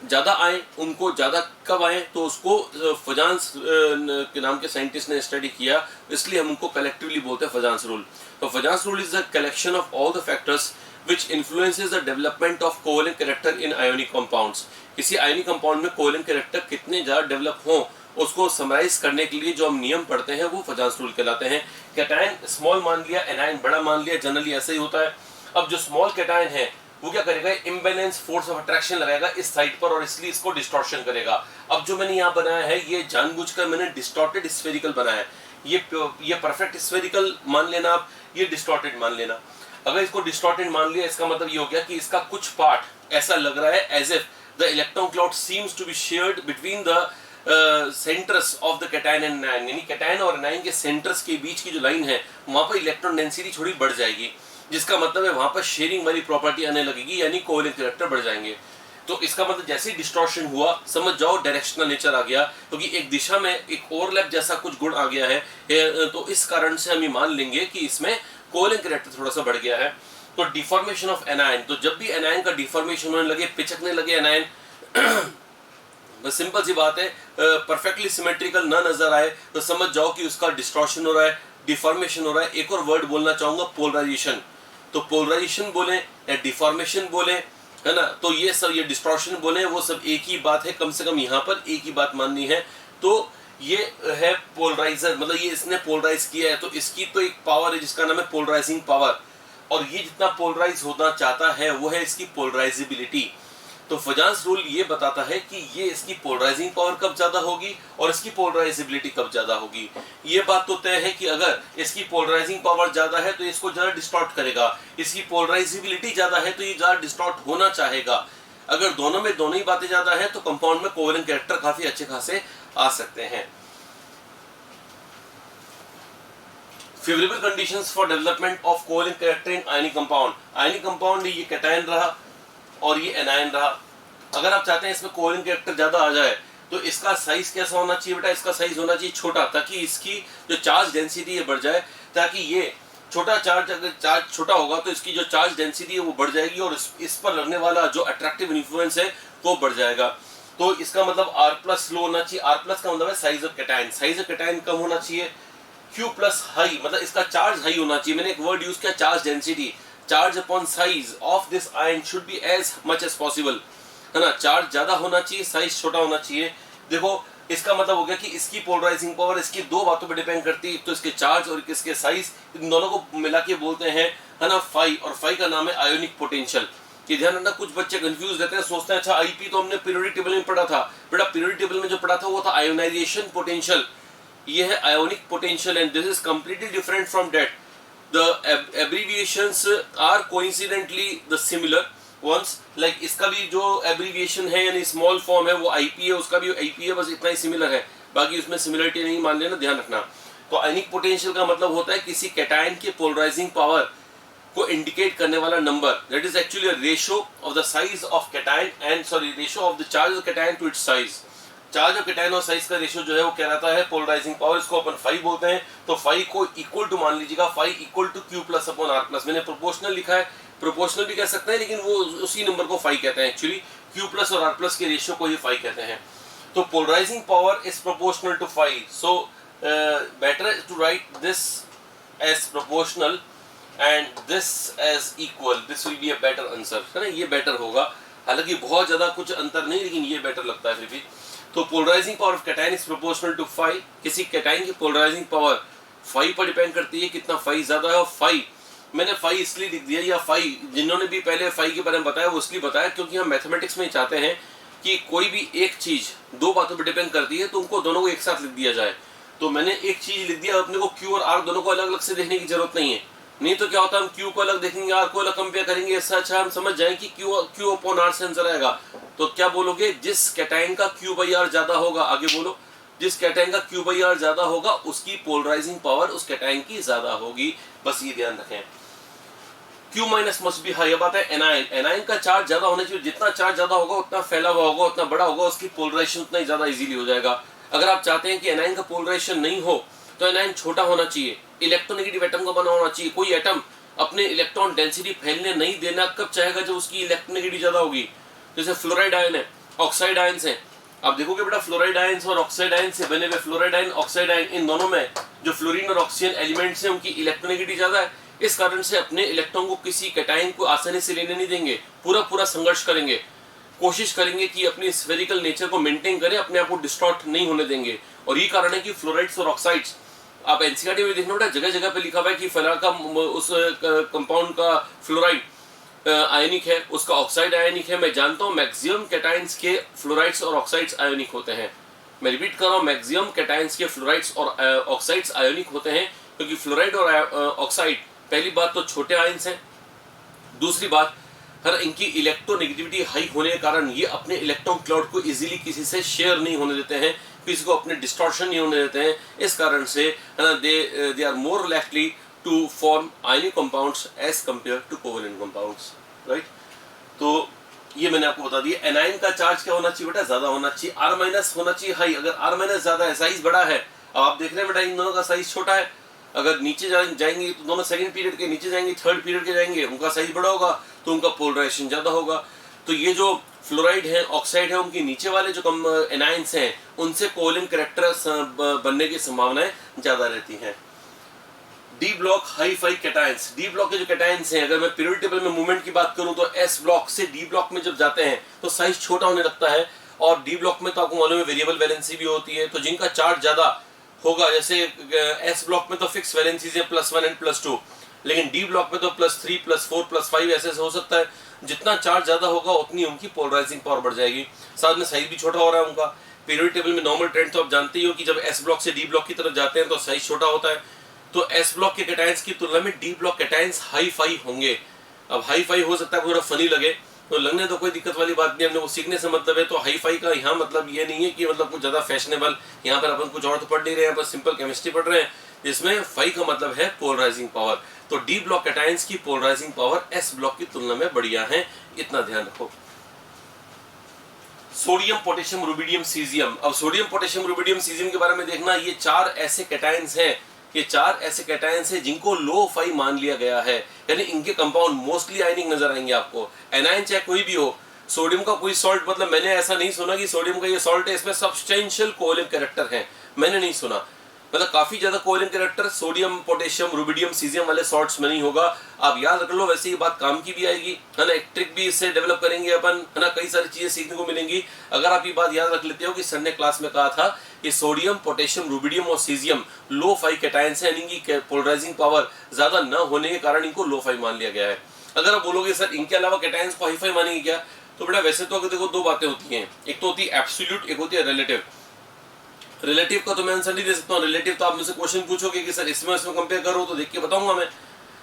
ज़्यादा आए, उनको ज़्यादा कब आए, तो उसको फजान्स के नाम के साइंटिस्ट ने स्टडी किया, इसलिए हम उनको कलेक्टिवली बोलते हैं फजान्स रूल। तो फजान्स rule is the collection of all the factors which influences the development of covalent character in ionic compounds। किसी आयनिक कंपाउंड में कोवेलेंट कैरेक्टर कितने ज़्यादा डेवलप हों उसको समराइज करने के लिए जो हम नियम पढ़ते हैं वो फजान्स रूल कहलाते हैं। कैटायन स्मॉल मान लिया, एनायन बड़ा मान लिया, जनरली ऐसा ही होता है। अब जो स्मॉल कैटायन है वो क्या करेगा, इम्बैलेंस फोर्स ऑफ अट्रैक्शन लगाएगा इस साइड पर और इसलिए इसको डिस्टॉर्शन करेगा। अब जो मैंने यहाँ बनाया है ये जानबूझकर मैंने डिस्टॉर्टेड स्फेरिकल बनाया है। ये परफेक्ट स्फेरिकल मान लेना आप, ये डिस्टॉर्टेड मान लेना। अगर इसको डिस्टॉर्टेड मान लिया इसका मतलब ये हो गया कि इसका कुछ पार्ट ऐसा लग रहा है as if the electron cloud seems to be shared between the centres of the cation and anion. यानी कैटायन और एनायन के सेंटर्स के बीच की जो लाइन है वहां पर इलेक्ट्रॉन डेंसिटी थोड़ी बढ़ जाएगी, जिसका मतलब है वहां पर शेयरिंग वाली प्रॉपर्टी आने लगेगी, यानी कोवेलेंट कैरेक्टर बढ़ जाएंगे। तो इसका मतलब जैसे ही डिस्टॉर्शन हुआ समझ जाओ डायरेक्शनल नेचर आ गया, क्योंकि एक दिशा में एक ओवरलैप जैसा कुछ गुण आ गया है, तो इस कारण से हम ये मान लेंगे कि इसमें कोवेलेंट कैरेक्टर थोड़ा सा बढ़ गया है। तो डिफॉर्मेशन ऑफ एनायन, तो जब भी एनायन का डिफॉर्मेशन होने लगे, पिचकने लगे एनायन, बस सिंपल सी बात है, परफेक्टली सिमेट्रिकल ना नजर आए तो समझ जाओ कि उसका डिस्टॉर्शन हो रहा है, डिफॉर्मेशन हो रहा है। एक और वर्ड बोलना चाहूंगा, पोलराइजेशन। तो पोलराइजेशन बोले या डिफॉर्मेशन बोले, है ना, तो ये सब, ये डिस्टॉर्शन बोले, वो सब एक ही बात है। कम से कम यहाँ पर एक ही बात माननी है। तो ये है पोलराइजर, मतलब ये इसने पोलराइज किया है, तो इसकी तो एक पावर है जिसका नाम है पोलराइजिंग पावर, और ये जितना पोलराइज होना चाहता है वो है इसकी पोलराइजेबिलिटी। तो फजान्स रूल ये बताता है कि ये इसकी पोलराइजिंग पावर कब ज्यादा होगी और इसकी पोलराइजेबिलिटी कब ज्यादा होगी। ये बात तो तय है कि अगर इसकी पोलराइजिंग पावर ज्यादा है तो इसको ज्यादा डिस्टॉर्ट करेगा, इसकी पोलराइजेबिलिटी ज्यादा है तो ये ज्यादा डिस्टॉर्ट होना चाहेगा। अगर दोनों में दोनों ही बातें ज्यादा है तो कंपाउंड में कोवेलेंट कैरेक्टर काफी अच्छे खासे आ सकते हैं। Favourable conditions for development of covalent character in ionic compound. Ionic compound ये कैटायन रहा और ये एनायन रहा। अगर आप चाहते हैं इसमें कोवेलेंट कैरेक्टर ज्यादा आ जाए तो इसका साइज कैसा होना चाहिए बेटा, इसका साइज होना चाहिए छोटा, ताकि इसकी जो चार्ज डेंसिटी है बढ़ जाए, ताकि ये छोटा चार्ज, अगर चार्ज छोटा होगा तो इसकी जो चार्ज डेंसिटी है वो बढ़ जाएगी और इस पर लगने वाला जो अट्रैक्टिव इन्फ्लुएंस है वो बढ़ जाएगा। तो इसका मतलब R+ लो होना चाहिए। R+ का मतलब है size of cation, size of cation कम होना चाहिए। Q+ हाई, मतलब इसका चार्ज हाई होना चाहिए। मैंने एक वर्ड यूज किया charge density, charge upon size of this ion should be as much as possible, है ना। चार्ज ज्यादा होना चाहिए, साइज छोटा होना चाहिए। देखो इसका मतलब हो गया कि इसकी पोलराइजिंग पावर इसकी दो बातों पर डिपेंड करती है, तो इसके चार्ज और इसके साइज, इन दोनों को मिला के बोलते हैं, है ना, फाई, और फाई का नाम है आयोनिक पोटेंशियल। कि ध्यान रखना, कुछ बच्चे कंफ्यूज रहते हैं, सोचते हैं अच्छा आईपी तो हमने पीरियोडिक टेबल में पढ़ा था। बेटा पीरियोडिक टेबल में जो पढ़ा था वो था आयोनाइजेशन पोटेंशियल, ये है ionic potential and this is completely different from that. The abbreviations are coincidentally the similar ones. Like इसका भी जो abbreviation है यानी स्मॉल फॉर्म है वो IP है, उसका भी IP है, बस इतना ही सिमिलर है, बाकी उसमें सिमिलरिटी नहीं मान लेना, ध्यान रखना. तो आयनिक पोटेंशियल का मतलब होता है किसी कैटायन के पोलराइजिंग पावर को इंडिकेट करने वाला number. That is actually a ratio of the size of cation and ratio of the charge of cation to its size. Charge of cation और साइज का रेशियो जो है वो कहलाता है पोलराइजिंग पावर. इसको अपन फाई बोलते हैं. तो फाई को इक्वल टू मान लीजिएगा, phi equal to Q plus upon R plus. मैंने प्रोपोर्शनल लिखा है, प्रोपोर्शनल भी कह सकते हैं, लेकिन वो उसी नंबर को फाई कहते हैं. एक्चुअली क्यू प्लस और आर प्लस के रेशियो को ही फाई कहते हैं. तो polarising power is proportional to phi. So better to write this as proportional and this as equal. This will be a better answer, है ना, ये बेटर होगा. हालांकि बहुत ज्यादा कुछ अंतर नहीं, लेकिन ये बेटर लगता है फिर भी. तो polarising power of cation is proportional to phi. किसी कैटायन की पोलराइजिंग पावर फाई पर डिपेंड करती है, कितना फाई ज्यादा है. और फाई मैंने फाई इसलिए लिख दिया, या फाई जिन्होंने भी पहले फाई के बारे में बताया वो इसलिए बताया क्योंकि हम मैथमेटिक्स में चाहते हैं कि कोई भी एक चीज दो बातों पर डिपेंड करती है तो उनको दोनों को एक साथ लिख दिया जाए. तो मैंने एक चीज लिख दिया, अपने को क्यू और आर दोनों को अलग अलग से देखने की जरूरत नहीं है. नहीं तो क्या होता है, हम क्यू को अलग देखेंगे, आर को अलग कंपेयर करेंगे. इससे अच्छा हम समझ जाएं कि क्यू अपॉन आर से आंसर आएगा. तो क्या बोलोगे, जिस कैटायन का क्यू बाई आर ज्यादा होगा, आगे बोलो, जिस कैटायन का क्यू बाई आर ज्यादा होगा उसकी पोलराइजिंग पावर उस कैटायन की ज्यादा होगी. बस ये ध्यान रखें. Q minus must be high. अब आता है एनायन. एनायन का चार्ज ज्यादा होना चाहिए. जितना चार्ज ज्यादा होगा उतना फैला हुआ होगा, उतना बड़ा होगा, उसकी पोलराइजेशन उतना ही ज्यादा इजीली हो जाएगा. अगर आप चाहते हैं कि एनायन का पोलराइजेशन नहीं हो तो एनायन छोटा होना चाहिए, इलेक्ट्रोनेगेटिव एटम का बना होना चाहिए. कोई एटम अपने इलेक्ट्रॉन डेंसिटी फैलने नहीं देना कब चाहेगा, जब उसकी इलेक्ट्रोनेगेटिव ज्यादा होगी. जैसे फ्लोराइड आयन है, ऑक्साइड आयन्स हैं. आप देखोगे बेटा, फ्लोराइड आयन्स और ऑक्साइड आयन से बने हुए फ्लोराइड आयन, ऑक्साइड आयन, इन दोनों में जो फ्लोरीन और ऑक्सीजन एलिमेंट्स हैं उनकी इलेक्ट्रोनेगेटिव ज्यादा है. इस कारण से अपने इलेक्ट्रॉन को किसी कैटायन को आसानी से लेने नहीं देंगे. पूरा संघर्ष करेंगे, कोशिश करेंगे कि अपनी स्फेरिकल नेचर को मेंटेन करें, अपने आप को डिस्टॉर्ट नहीं होने देंगे. और ये कारण है कि फ्लोराइड्स और ऑक्साइड्स, आप एनसीईआरटी में देखना बेटा, जगह जगह पे लिखा हुआ है कि फला का उस कंपाउंड का फ्लोराइड आयनिक है, उसका ऑक्साइड आयनिक है. मैं जानता हूं मैक्सिमम कैटायंस के फ्लोराइड्स और ऑक्साइड्स आयनिक होते हैं. मैं रिपीट कर रहा हूं, मैक्सिमम कैटायंस के फ्लोराइड्स और ऑक्साइड्स आयनिक होते हैं, क्योंकि फ्लोराइड और ऑक्साइड, पहली बात तो छोटे आयन्स हैं, दूसरी बात इनकी इलेक्ट्रोनेगेटिविटी हाई होने के कारण ये अपने इलेक्ट्रॉन क्लाउड को इजीली किसी से शेयर नहीं होने देते हैं, किसी को अपने डिस्टॉर्शन नहीं होने देते हैं. इस कारण से they are more likely to form ionic compounds as compare to covalent compounds. Right, तो ये मैंने आपको बता दिया. एनायन का चार्ज क्या होना चाहिए बेटा, ज्यादा होना चाहिए. आर माइनस होना चाहिए हाई. अगर आर माइनस ज्यादा है, साइज बड़ा है, अब आप देख रहे हैं बेटा इन दोनों का साइज छोटा है. अगर नीचे जाएंगे तो दोनों सेकंड पीरियड के, नीचे जाएंगे थर्ड पीरियड के जाएंगे, उनका साइज बड़ा होगा तो उनका पोलराइजेशन ज्यादा होगा. तो ये जो फ्लोराइड है, ऑक्साइड है, उनके नीचे वाले जो कम एनायंस हैं उनसे कोवेलेंट कैरेक्टर बनने की संभावनाएं ज्यादा रहती हैं. D block hi fi cations. D block के जो कैटायंस हैं, अगर मैं पीरियोडिक टेबल में मूवमेंट की बात करूं तो एस ब्लॉक से डी ब्लॉक में जब जाते हैं तो साइज छोटा होने लगता है. और डी ब्लॉक में तो आपको मालूम है वेरिएबल वैलेंसी भी होती है. तो जिनका चार्ज ज्यादा होगा, जैसे एस ब्लॉक में तो फिक्स वैलेंसीज है +1 एंड +2, लेकिन डी ब्लॉक में तो +3 +4 +5 ऐसे हो सकता है. जितना चार्ज ज्यादा होगा उतनी उनकी पोलराइजिंग पावर बढ़ जाएगी. साथ में साइज भी छोटा हो रहा है उनका. पीरियोडिक टेबल में नॉर्मल ट्रेंड तो आप जानते ही हो कि जब एस ब्लॉक से डी ब्लॉक की तरफ जाते हैं तो साइज छोटा होता है. तो एस ब्लॉक के कैटायंस की तुलना में D block cations hi fi होंगे. अब हाई फाई हो सकता है थोड़ा फनी लगे, तो लगने तो कोई दिक्कत वाली बात नहीं. हमने वो सीखने से मतलब है. तो हाई फाई का यहाँ मतलब ये नहीं है कि मतलब कुछ ज्यादा फैशनेबल, यहाँ पर अपन कुछ और तो पढ़ नहीं रहे हैं, पर सिंपल केमिस्ट्री पढ़ रहे हैं, जिसमें फाई का मतलब है पोलराइजिंग पावर. तो डी ब्लॉक कैटायंस की पोलराइजिंग पावर एस ब्लॉक की तुलना में बढ़िया है, इतना ध्यान रखो. Sodium, potassium, rubidium, caesium. अब सोडियम, पोटेशियम, रुबिडियम, सीजियम के बारे में देखना, ये चार ऐसे कैटायंस हैं, ये चार ऐसे कैटायंस हैं जिनको लो फाई मान लिया गया है. यानी इनके कंपाउंड मोस्टली आयनिक नजर आएंगे आपको. एनायन चाहे कोई भी हो, सोडियम का कोई सॉल्ट, मतलब मैंने ऐसा नहीं सुना कि सोडियम का ये सॉल्ट है, इसमें सब्सटेंशियल कोवेलेंट कैरेक्टर है, मैंने नहीं सुना. मतलब काफी ज्यादा covalent character sodium, potassium, rubidium, caesium वाले सॉल्ट्स में नहीं होगा. आप याद रख लो, वैसे ये बात काम की भी आएगी, है ना. एक ट्रिक भी इससे डेवलप करेंगे अपन, है ना. कई सारी चीजें सीखने को मिलेंगी अगर आप ये बात याद रख लेते हो कि सर ने क्लास में कहा था कि सोडियम, पोटेशियम, रुबिडियम और सीजियम लो फाई कैटायंस हैं. इनकी पोलराइजिंग पावर ज्यादा न होने के कारण इनको लो फाई मान लिया गया है. अगर आप बोलोगे सर इनके अलावा कैटायंस को हाई फाई मानेंगे क्या, तो बेटा वैसे तो अगर देखो दो बातें होती हैं. एक तो होती है एब्सोल्यूट, एक होती है रिलेटिव. रिलेटिव का तो मैं आंसर नहीं दे सकता हूँ, रिलेटिव तो आप मुझसे क्वेश्चन पूछोगे कि सर इसमें इसमें कंपेयर करो तो देख के बताऊंगा मैं।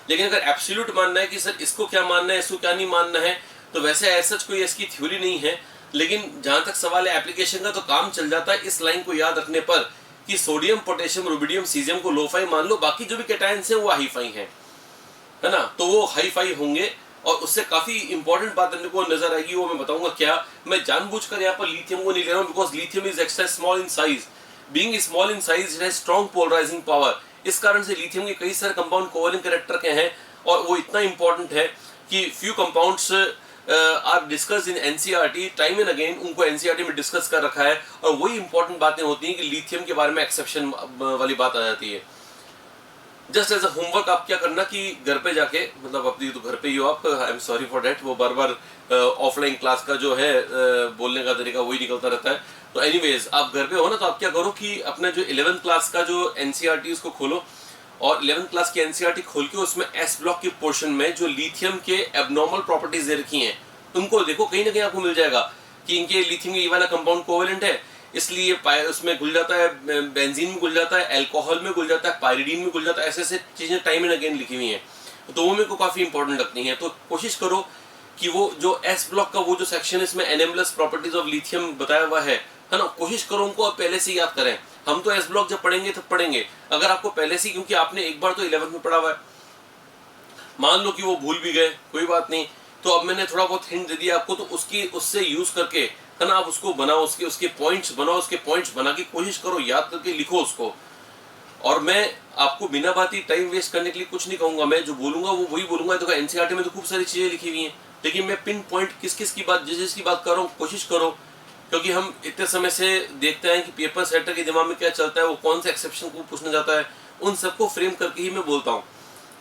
लेकिन अगर एब्सोल्यूट मानना है कि सर इसको क्या मानना है इसको क्या नहीं मानना है, तो वैसे ऐसा कोई इसकी थ्योरी नहीं है। लेकिन जहां तक सवाल है एप्लीकेशन का, तो काम चल जाता है इस लाइन को याद रखने पर कि सोडियम पोटेशियम रुबिडियम सीजियम को लो फाई मान लो, बाकी जो भी कैटायंस हैं वो हाई फाई हैं, है ना, तो वो हाई फाई होंगे। और उससे काफी इंपॉर्टेंट बात अपने को नजर आएगी, वो मैं बताऊंगा क्या। मैं जानबूझकर यहाँ पर लिथियम को नहीं ले रहा हूँ because lithium is extra small in size, being small in size it has strong polarising power. इस कारण से लिथियम के कई सारे कंपाउंड कोवेलेंट कैरेक्टर के हैं और वो इतना इंपॉर्टेंट है कि few compounds are discuss in NCERT time and again, उनको एनसीईआरटी में डिस्कस कर रखा है। और वही इंपॉर्टेंट बातें होती हैं कि लिथियम के बारे में एक्सेप्शन वाली बात आ जाती है। जस्ट एज अ होमवर्क आप क्या करना कि घर पे जाके, मतलब अपनी तो घर पे ही हो आप, I am sorry for that, वो बार बार ऑफलाइन क्लास का जो है बोलने का तरीका वही निकलता रहता है। तो एनीवेज आप घर पे हो ना, तो आप क्या करो कि अपने जो 11th क्लास का जो एनसीईआरटी उसको खोलो और 11th क्लास की एनसीईआरटी खोल के उसमें एस ब्लॉक के पोर्शन में जो लिथियम के एबनॉर्मल प्रॉपर्टीज दे रखी हैं उनको देखो, कहीं ना कहीं आपको मिल जाएगा कि इनके लिथियम ये वाला कंपाउंड कोवेलेंट है, इसलिए उसमें घुल जाता है, बेंजीन में घुल जाता है, अल्कोहल में घुल जाता है, पायरिडीन में घुल जाता है, ऐसे ऐसे चीजें टाइम एंड अगेन लिखी हुई हैं। तो वो मेरे को काफी इंपॉर्टेंट लगती हैं। तो कोशिश करो कि वो जो एस ब्लॉक का वो जो सेक्शन इसमें एनेमलस प्रॉपर्टीज ऑफ लिथियम बताया हुआ है ना, कोशिश करो उनको आप पहले से याद करें। हम तो एस ब्लॉक जब पढ़ेंगे तब पढ़ेंगे, अगर आपको पहले से, क्योंकि आपने एक बार तो 11th में पढ़ा हुआ है, मान लो कि वो भूल भी गए कोई बात नहीं, तो अब मैंने थोड़ा बहुत हिंट दे दिया आपको, तो उससे यूज करके, है ना, आप उसको बनाओ, उसके पॉइंट्स बनाओ, उसके पॉइंट्स बना के कोशिश करो, याद करके लिखो उसको। और मैं आपको बिना बात ही टाइम वेस्ट करने के लिए कुछ नहीं कहूंगा, मैं जो बोलूंगा वो वही बोलूंगा। तो एनसीईआरटी में तो खूब सारी चीजें लिखी हुई हैं, लेकिन मैं पिन पॉइंट किस किस की बात, जिसकी बात कर रहा हूँ कोशिश करो, क्योंकि हम इतने समय से देखते हैं कि पेपर सेटर के दिमाग में क्या चलता है, वो कौन से एक्सेप्शन को पूछना जाता है, उन सबको फ्रेम करके ही मैं बोलता हूँ।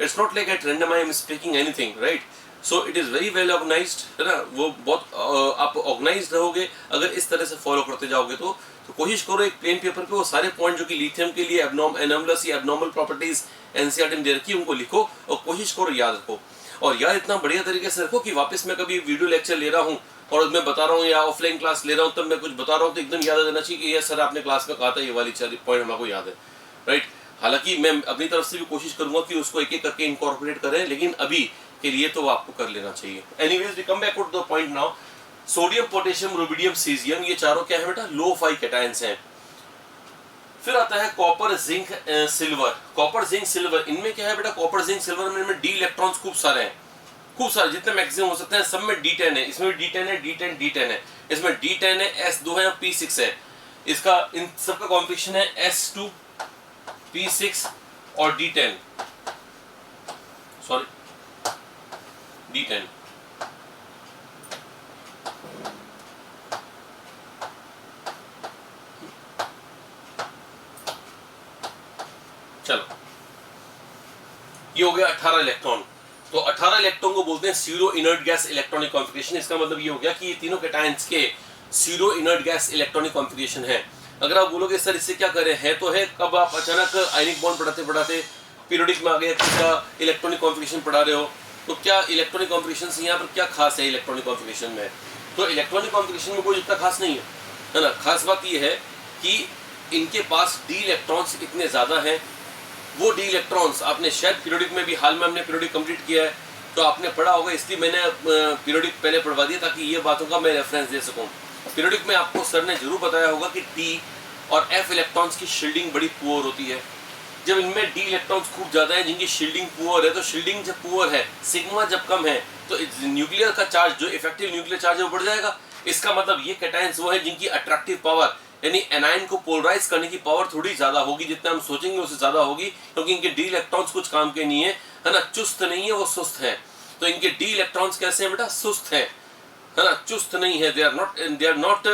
It's not like at random I am speaking anything, right. So it is very well organised, है ना, वो बहुत आप ऑर्गेनाइज्ड रहोगे अगर इस तरह से फॉलो करते जाओगे। तो कोशिश करो एक प्लेन पेपर पे वो सारे पॉइंट जो कि लिथियम के लिए एनॉमलस या एबनॉर्मल प्रॉपर्टीज एनसीईआरटी में दे रखी है उनको लिखो और कोशिश करो याद रखो। और याद इतना बढ़िया तरीके से रखो कि वापस मैं कभी वीडियो लेक्चर ले रहा हूँ और मैं बता रहा हूँ या ऑफलाइन क्लास ले रहा हूँ तब मैं कुछ बता रहा हूँ तो एकदम याद आ जाना चाहिए कि ये सर आपने क्लास में कहा था, ये वाली पॉइंट हमारे याद है, राइट। हालांकि मैं अपनी तरफ से भी कोशिश करूंगा कि उसको एक एक करके इनकॉर्पोरेट करें, लेकिन अभी के लिए तो आपको कर लेना चाहिए। Anyways we come back to the point now. Sodium potassium rubidium caesium ये चारों क्या है बेटा, लो फाई कैटायंस हैं। फिर आता है copper zinc silver. Copper zinc silver इनमें क्या है बेटा, कॉपर जिंक सिल्वर में इनमें डी इलेक्ट्रॉन्स खूब सारे हैं, खूब सारे जितने मैक्सिमम हो सकते हैं, सब में D10 है, इसमें भी D10 है, D10 D10 है, इसमें D10 है, S2 है, P6 है। इसका इन सबका कॉम्बिनेशन है S2 P6 और D10, सॉरी D10। चलो ये हो गया 18 इलेक्ट्रॉन। तो 18 इलेक्ट्रॉन को बोलते हैं pseudo inert gas electronic configuration. इसका मतलब ये हो गया कि ये तीनों कैटायंस के pseudo inert gas electronic configuration है। अगर आप बोलोगे सर इससे क्या करें, है तो है, कब आप अचानक आयनिक बॉन्ड पढ़ाते पढ़ाते पीरियोडिक में आ गए, किसका इलेक्ट्रॉनिक कॉन्फिगरेशन पढ़ा रहे हो, तो क्या इलेक्ट्रॉनिक कॉन्फिगरेशन से यहाँ पर क्या खास है इलेक्ट्रॉनिक कॉन्फिगरेशन में? तो इलेक्ट्रॉनिक कॉन्फिगरेशन में कोई इतना खास नहीं है ना। खास बात यह है कि इनके पास डी इलेक्ट्रॉन्स इतने ज्यादा हैं। वो डी इलेक्ट्रॉन्स आपने शायद पीरियोडिक में भी, हाल में हमने पीरियोडिक कंप्लीट किया है तो आपने पढ़ा होगा, इसलिए मैंने पीरियोडिक पहले पढ़वा दिया ताकि ये बातों का मैं रेफरेंस दे सकूं। पीरियोडिक में आपको सर ने जरूर बताया होगा कि डी और एफ इलेक्ट्रॉन्स की शील्डिंग बड़ी पुअर होती है। जब इनमें डी इलेक्ट्रॉन्स खूब ज्यादा है जिनकी शील्डिंग पुअर है, तो शील्डिंग जब पुअर है, सिग्मा जब कम है, तो न्यूक्लियर का चार्ज, जो इफेक्टिव न्यूक्लियर चार्ज है वो बढ़ जाएगा। इसका मतलब ये कैटायंस वो है जिनकी अट्रैक्टिव पावर, यानी एनायन को पोलराइज करने की पावर थोड़ी ज्यादा होगी, जितना हम सोचेंगे उससे ज्यादा होगी, क्योंकि इनके डी इलेक्ट्रॉन्स कुछ काम के नहीं है ना, चुस्त नहीं है, वो सुस्त है। तो इनके डी इलेक्ट्रॉन्स कैसे हैं बेटा, सुस्त है ना, चुस्त नहीं है। They are not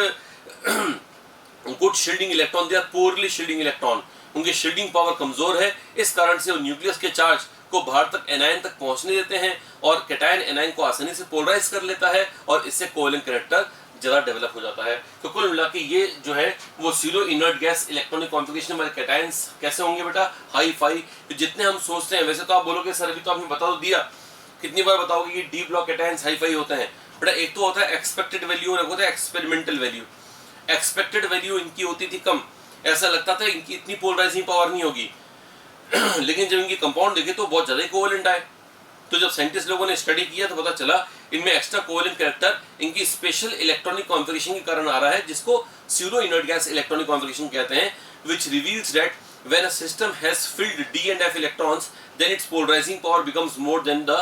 good shielding electron, they are poorly shielding electron. उनकी शील्डिंग पावर कमजोर है, इस कारण से वो न्यूक्लियस के चार्ज को बाहर तक एनायन तक पहुंचने देते हैं और कैटायन एनायन को आसानी से पोलराइज कर लेता है और इससे कोवेलेंट कैरेक्टर ज्यादा डेवलप हो जाता है। तो कुल मिला के ये जो है वो zero inert gas electronic configuration वाले कैटायंस कैसे होंगे बेटा, हाई फाई। जितने हम सोचते हैं, वैसे तो आप बोलोगे सर अभी तो आपने बता तो दिया, कितनी बार बताओगे कि D block cations hi fi होते हैं बेटा। एक तो होता है एक्सपेक्टेड वैल्यू और एक होता है एक्सपेरिमेंटल वैल्यू। एक्सपेक्टेड वैल्यू इनकी होती थी कम, ऐसा लगता था इनकी इतनी पोलराइजिंग पावर नहीं होगी लेकिन जब इनकी कंपाउंड देखे तो बहुत ज़्यादा कोवेलेंट आए। तो जब साइंटिस्ट लोगों ने स्टडी किया तो पता चला इनमें एक्स्ट्रा कोवेलेंट कैरेक्टर इनकी स्पेशल इलेक्ट्रॉनिक कॉन्फ़िगरेशन के कारण आ रहा है, जिसको pseudo inert gas electronic configuration कहते हैं, which reveals that when a system has filled d and f electrons then its polarizing power becomes more than the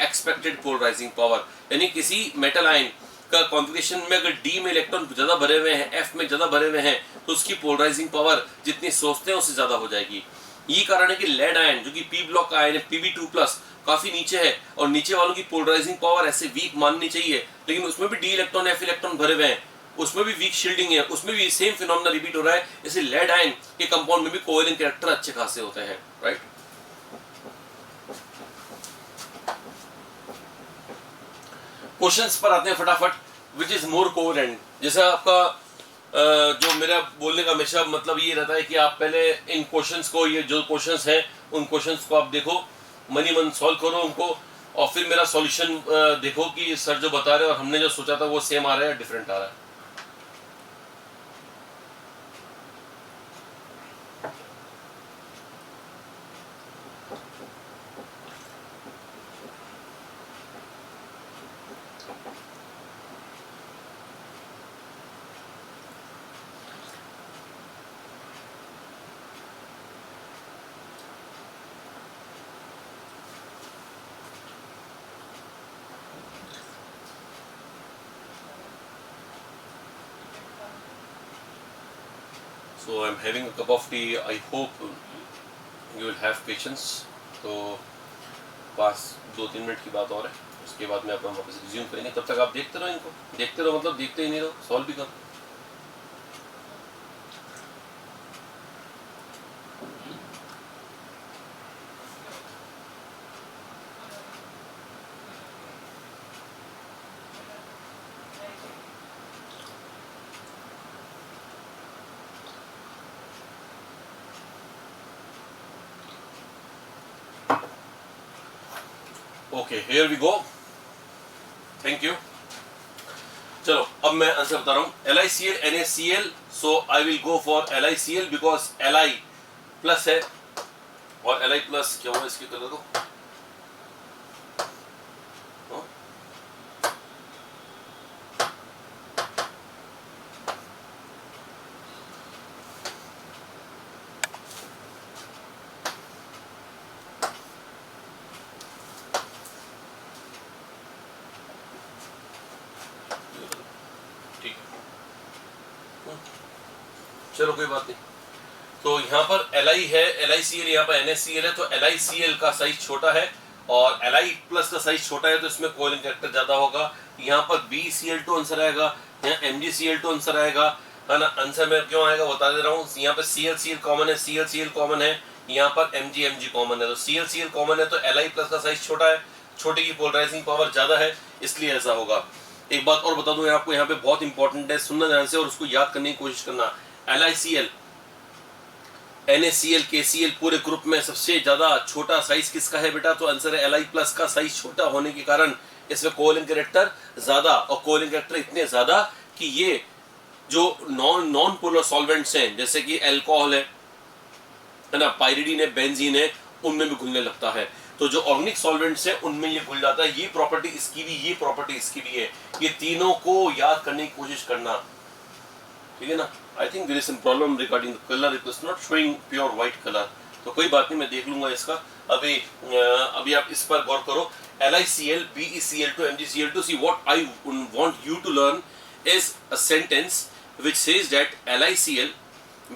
expected polarizing power। यानी किसी metal ion का कॉन्फ़िगरेशन में अगर d में electron ज़्यादा भरे हुए हैं, f में ज़्यादा भरे हुए हैं, तो उसकी पोलराइजिंग पावर जितनी सोचते हैं उससे ज़्यादा हो जाएगी। ये कारण है कि लेड आयन जो कि p ब्लॉक आयन है Pb2+ काफ़ी नीचे है और नीचे वालों की पोलराइजिंग पावर ऐसे वीक माननी चाहिए, लेकिन उसमें भी d इलेक्ट्रॉन f इलेक्ट्रॉन भरे हुए हैं, उसमें भी वीक शील्डिंग है, उसमें भी सेम फिनोमेना रिपीट हो रहा है। इसे लेड आयन के कंपाउंड में भी कोवेलेंट कैरेक्टर अच्छे खासे होते हैं, राइट। क्वेश्चंस पर आते हैं फटाफट। विच इज मोर कोवेलेंट, जैसा आपका जो मेरा बोलने का हमेशा मतलब ये रहता है कि आप पहले इन क्वेश्चंस को, ये जो क्वेश्चंस हैं उन क्वेश्चंस को आप देखो, मनी मन सॉल्व करो उनको, और फिर मेरा सॉल्यूशन देखो कि सर जो बता रहे हैं और हमने जो सोचा था वो सेम आ रहा है या डिफरेंट आ रहा है। So I'm having a cup of tea. I hope you will have patience. तो बस 2-3 मिनट की बात और है, उसके बाद में अपन वापस रिज्यूम करेंगे। तब तक आप देखते रहो इनको, देखते रहो मतलब देखते ही नहीं रहो, सॉल्व भी करो। Okay, here we go, thank you. चलो अब मैं आंसर बता रहा हूँ। LiCl NaCl, so I will go for LiCl because Li plus है, और Li प्लस क्या हुआ इसकी कलर को, चलो कोई बात नहीं। तो यहाँ पर Li है, LiCl यहाँ पर NaCl है, तो LiCl का साइज छोटा है और Li प्लस का साइज छोटा है, तो इसमें कोवेलेंट कैरेक्टर ज्यादा होगा। यहाँ पर BeCl2 आंसर आएगा, यहाँ MgCl2 आंसर आएगा, है ना। आंसर में क्यों आएगा बता दे रहा हूँ। यहाँ पर ClCl कॉमन है, ClCl कॉमन है, यहाँ पर Mg कॉमन है, तो ClCl कॉमन है तो Li प्लस का साइज छोटा है, छोटे की पोलराइजिंग पावर ज्यादा है, इसलिए ऐसा होगा। एक बात और बता दूं आपको, यहाँ पे बहुत इंपॉर्टेंट है, सुनना ध्यान से और उसको याद करने की कोशिश करना। LiCl NaCl KCl पूरे ग्रुप में सबसे ज्यादा छोटा साइज किसका है बेटा, तो आंसर है Li प्लस का साइज छोटा होने के कारण इसमें कोवेलेंट कैरेक्टर ज्यादा, और कोवेलेंट कैरेक्टर इतने ज्यादा कि ये जो नॉन पोलर सॉल्वेंट्स हैं जैसे कि अल्कोहल है ना, पायरिडीन है, बेंजीन है, उनमें भी घुलने लगता है। तो जो ऑर्गेनिक सॉल्वेंट्स है उनमें ये घुल जाता है। ये प्रॉपर्टी इसकी भी, ये प्रॉपर्टी इसकी भी है। ये तीनों को याद करने की कोशिश करना, ठीक है ना। I think there is some problem regarding the colour, it is not showing pure white colour, तो कोई बात नहीं, मैं देख लूंगा इसका। अभी आप इस पर गौर करो। LiCl BeCl2 MgCl2, see what I want you to learn is a sentence which says that LiCl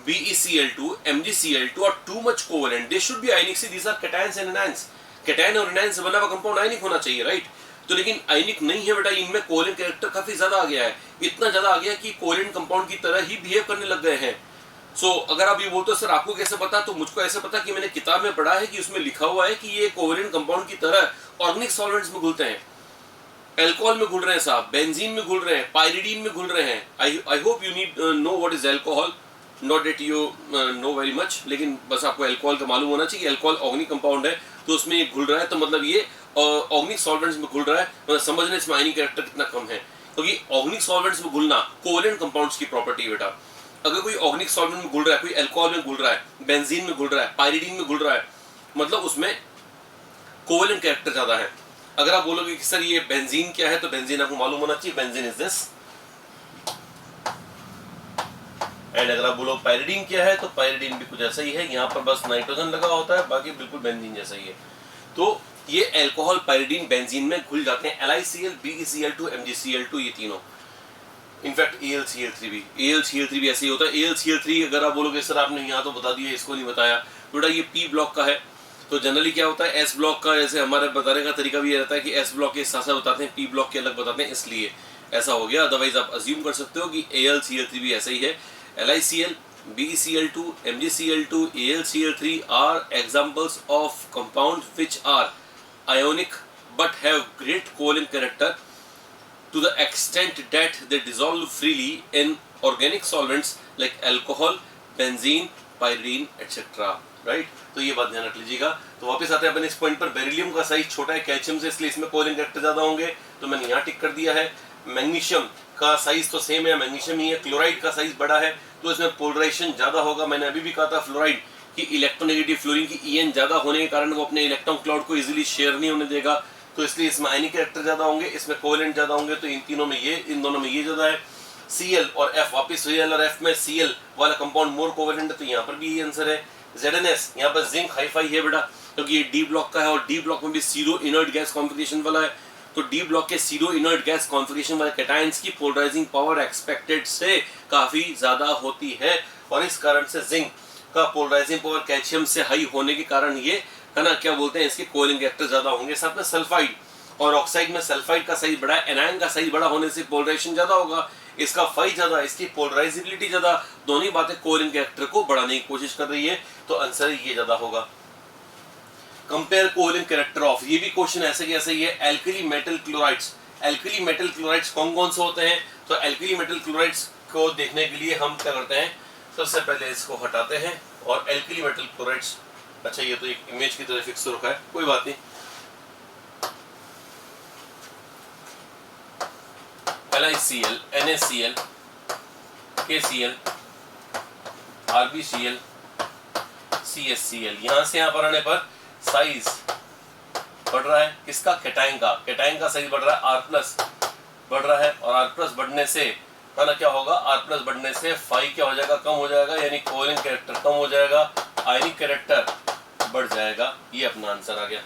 BeCl2 MgCl2 are too much covalent, they should be ionic। See, these are cations and anions, cation और anion से बना हुआ compound आयनिक होना चाहिए, right. तो लेकिन आयनिक नहीं है बेटा, इनमें कोवेलेंट कैरेक्टर काफी ज्यादा आ गया है, इतना ज्यादा आ गया कि कोवेलेंट कंपाउंड की तरह ही बिहेव करने लग गए हैं। सो अगर आप ये बोलते हो सर आपको कैसे पता, तो मुझको ऐसे पता कि मैंने किताब में पढ़ा है कि उसमें लिखा हुआ है कि ये कोवेलेंट कंपाउंड की तरह ऑर्गेनिक सॉल्वेंट्स में घुलते हैं, अल्कोहल में घुल रहे हैं साहब, बेंजीन में घुल रहे हैं, पायरिडीन में घुल रहे हैं। I hope you need know what is alcohol, not that you know very much, लेकिन बस आपको अल्कोहल का मालूम होना चाहिए कि अल्कोहल ऑर्गेनिक कंपाउंड है, तो उसमें ये घुल रहा है, तो मतलब ये ऑर्गेनिक सॉल्वेंट्स में घुल रहा है, मतलब समझना इसमें आयनिक कैरेक्टर कितना कम है, क्योंकि ऑर्गेनिक सॉल्वेंट्स में घुलना कोवेलेंट कंपाउंड्स की प्रॉपर्टी है बेटा। अगर कोई ऑर्गेनिक सॉल्वेंट में घुल रहा है, कोई अल्कोहल में घुल रहा है, बेंजीन में घुल रहा है, पायरिडीन में घुल रहा है, मतलब उसमें कोवेलेंट कैरेक्टर ज्यादा है। अगर आप बोलोगे कि सर ये बेंजीन क्या है, तो बेंजीन आपको मालूम होना चाहिए, बेंजीन इज दिस। एंड अगर आप बोलो पायरिडीन क्या है, तो पायरिडीन भी कुछ ऐसा ही है, यहाँ पर बस नाइट्रोजन लगा होता है, बाकी बिल्कुल बेंजीन जैसा ही है। तो ये अल्कोहल पायरिडीन बेंजीन में घुल जाते हैं, LiCl, BeCl2, MgCl2, ये तीनों। इनफैक्ट AlCl3 भी ऐसे ही होता है। AlCl3 अगर आप बोलोगे सर आपने यहाँ तो बता दिया, इसको नहीं बताया, बेटा ये P ब्लॉक का है। तो जनरली क्या होता है, S ब्लॉक का जैसे हमारे बताने का तरीका भी ये रहता है कि S ब्लॉक के साथ साथ बताते हैं, P ब्लॉक के अलग बताते हैं, इसलिए ऐसा हो गया। अदरवाइज आप अज्यूम कर सकते हो कि AlCl3 भी ऐसा ही है। LiCl, BeCl2, MgCl2, AlCl3 are examples of compounds which are ionic but have great covalent character to the extent that they dissolve freely in organic solvents like alcohol, benzene, pyridine, etc. Right, तो ये बात ध्यान रख लीजिएगा। तो वापस आते हैं अपन इस पॉइंट पर, बेरिलियम का साइज छोटा है कैल्शियम से, इसलिए इसमें कोवेलेंट कैरेक्टर ज्यादा होंगे, तो मैंने यहाँ टिक कर दिया है। मैग्नीशियम का साइज तो सेम है, मैग्नीशियम ही है। क्लोराइड का साइज बड़ा है, तो इसमें पोलराइजेशन ज्यादा होगा। मैंने अभी भी कहा था फ्लोराइड की इलेक्ट्रोनेगेटिव फ्लोरीन की EN ज्यादा होने के कारण वो अपने इलेक्ट्रॉन क्लाउड को इजीली शेयर नहीं होने देगा, तो इसलिए इसमें आयनिक कैरेक्टर ज्यादा होंगे, इसमें कोवेलेंट ज्यादा होंगे। तो इन तीनों में ये, इन दोनों में ये ज्यादा है। Cl और F, वापिस Cl और F में Cl वाला कंपाउंड मोर कोवेलेंट है, तो यहाँ पर भी ये आंसर है। ZnS यहाँ पर जिंक हाई-फाई है बेटा, क्योंकि ये D ब्लॉक का है और D ब्लॉक में भी जीरो इनर्ट गैस कॉन्फिगरेशन वाला है। तो D ब्लॉक के जीरो इनर्ट गैस कॉन्फिगरेशन वाले कैटायंस की पोलराइजिंग पावर एक्सपेक्टेड से काफी ज्यादा होती है, और इस कारण से जिंक का पोलराइजिंग पावर कैल्शियम से हाई होने के कारण ये है ना, क्या बोलते हैं, इसके कोवेलेंट कैरेक्टर ज्यादा होंगे। साथ में सल्फाइड और ऑक्साइड में सल्फाइड का साइज बड़ा है, एनायन का साइज बड़ा होने से पोलराइजेशन ज्यादा होगा, इसका फाई ज्यादा, इसकी पोलराइजेबिलिटी ज्यादा, दोनों ही बातें कोवेलेंट कैरेक्टर को बढ़ाने की कोशिश कर रही है, तो आंसर ये ज्यादा होगा। कंपेयर कोवेलेंट कैरेक्टर ऑफ, ये भी क्वेश्चन ऐसे कि ऐसे ही है। Alkali metal chlorides, alkali metal chlorides कौन कौन से होते हैं, तो एल्कली मेटल क्लोराइड्स को देखने के लिए हम क्या करते हैं, सबसे पहले इसको हटाते हैं और एल्कली मेटल क्लोराइड्स, अच्छा ये तो एक इमेज की तरह फिक्स रखा है, कोई बात नहीं। LiCl, NaCl, KCl, RbCl, CHCl, यहाँ से यहाँ पर आने पर साइज बढ़ रहा है किसका, कैटायन का, कैटायन का साइज बढ़ रहा है, R+ बढ़ रहा है, और R+ बढ़ने से है ना क्या होगा, R+ बढ़ने से फाई क्या हो जाएगा, कम हो जाएगा, यानी कोवेलेंट कैरेक्टर कम हो जाएगा, आयनिक कैरेक्टर बढ़ जाएगा। ये अपना आंसर आ गया।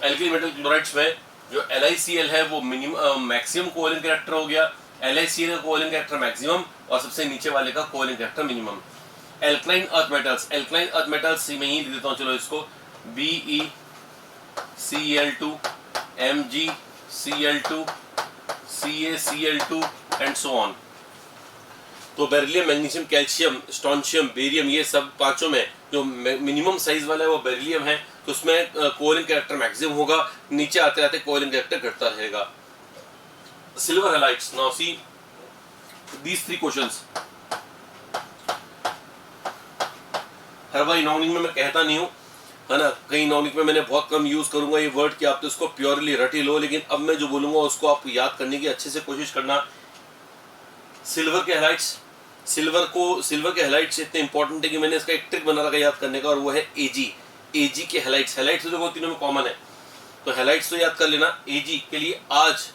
एल्कली मेटल क्लोराइड्स में जो LiCl है वो मिनिमम मैक्सिमम कोवेलेंट कैरेक्टर हो गया, LiCl का कोवेलेंट कैरेक्टर मैक्सिमम और सबसे नीचे वाले का covalent character minimum. Alkaline earth metals, alkaline earth metals मैं ही लिख देता हूँ, चलो इसको BeCl2, MgCl2, CaCl2 and so on. तो beryllium, magnesium, calcium, strontium, barium, ये सब पांचों में जो मिनिमम साइज वाला है वो बेरिलियम है, तो उसमें कोवेलेंट कैरेक्टर मैक्सिमम होगा, नीचे आते आते कोवेलेंट कैरेक्टर घटता रहेगा। सिल्वर हैलाइड्स, नाउ सी दीस 3 क्वेश्चंस। हर बार इनॉर्गेनिक में मैं कहता नहीं हूँ, है ना, कहीं इनॉर्गेनिक में मैंने बहुत कम यूज करूंगा ये वर्ड कि आप तो इसको प्योरली रट ही लो, लेकिन अब मैं जो बोलूंगा उसको आप याद करने की अच्छे से कोशिश करना। सिल्वर के हैलाइड्स, सिल्वर के हैलाइड्स इतने इंपॉर्टेंट है कि मैंने इसका एक ट्रिक बना रखा याद करने का, और वो है एजी के हैलाइड्स। हैलाइड्स तो देखो तीनों में कॉमन है, तो हैलाइड्स तो याद कर लेना। एजी के लिए आज,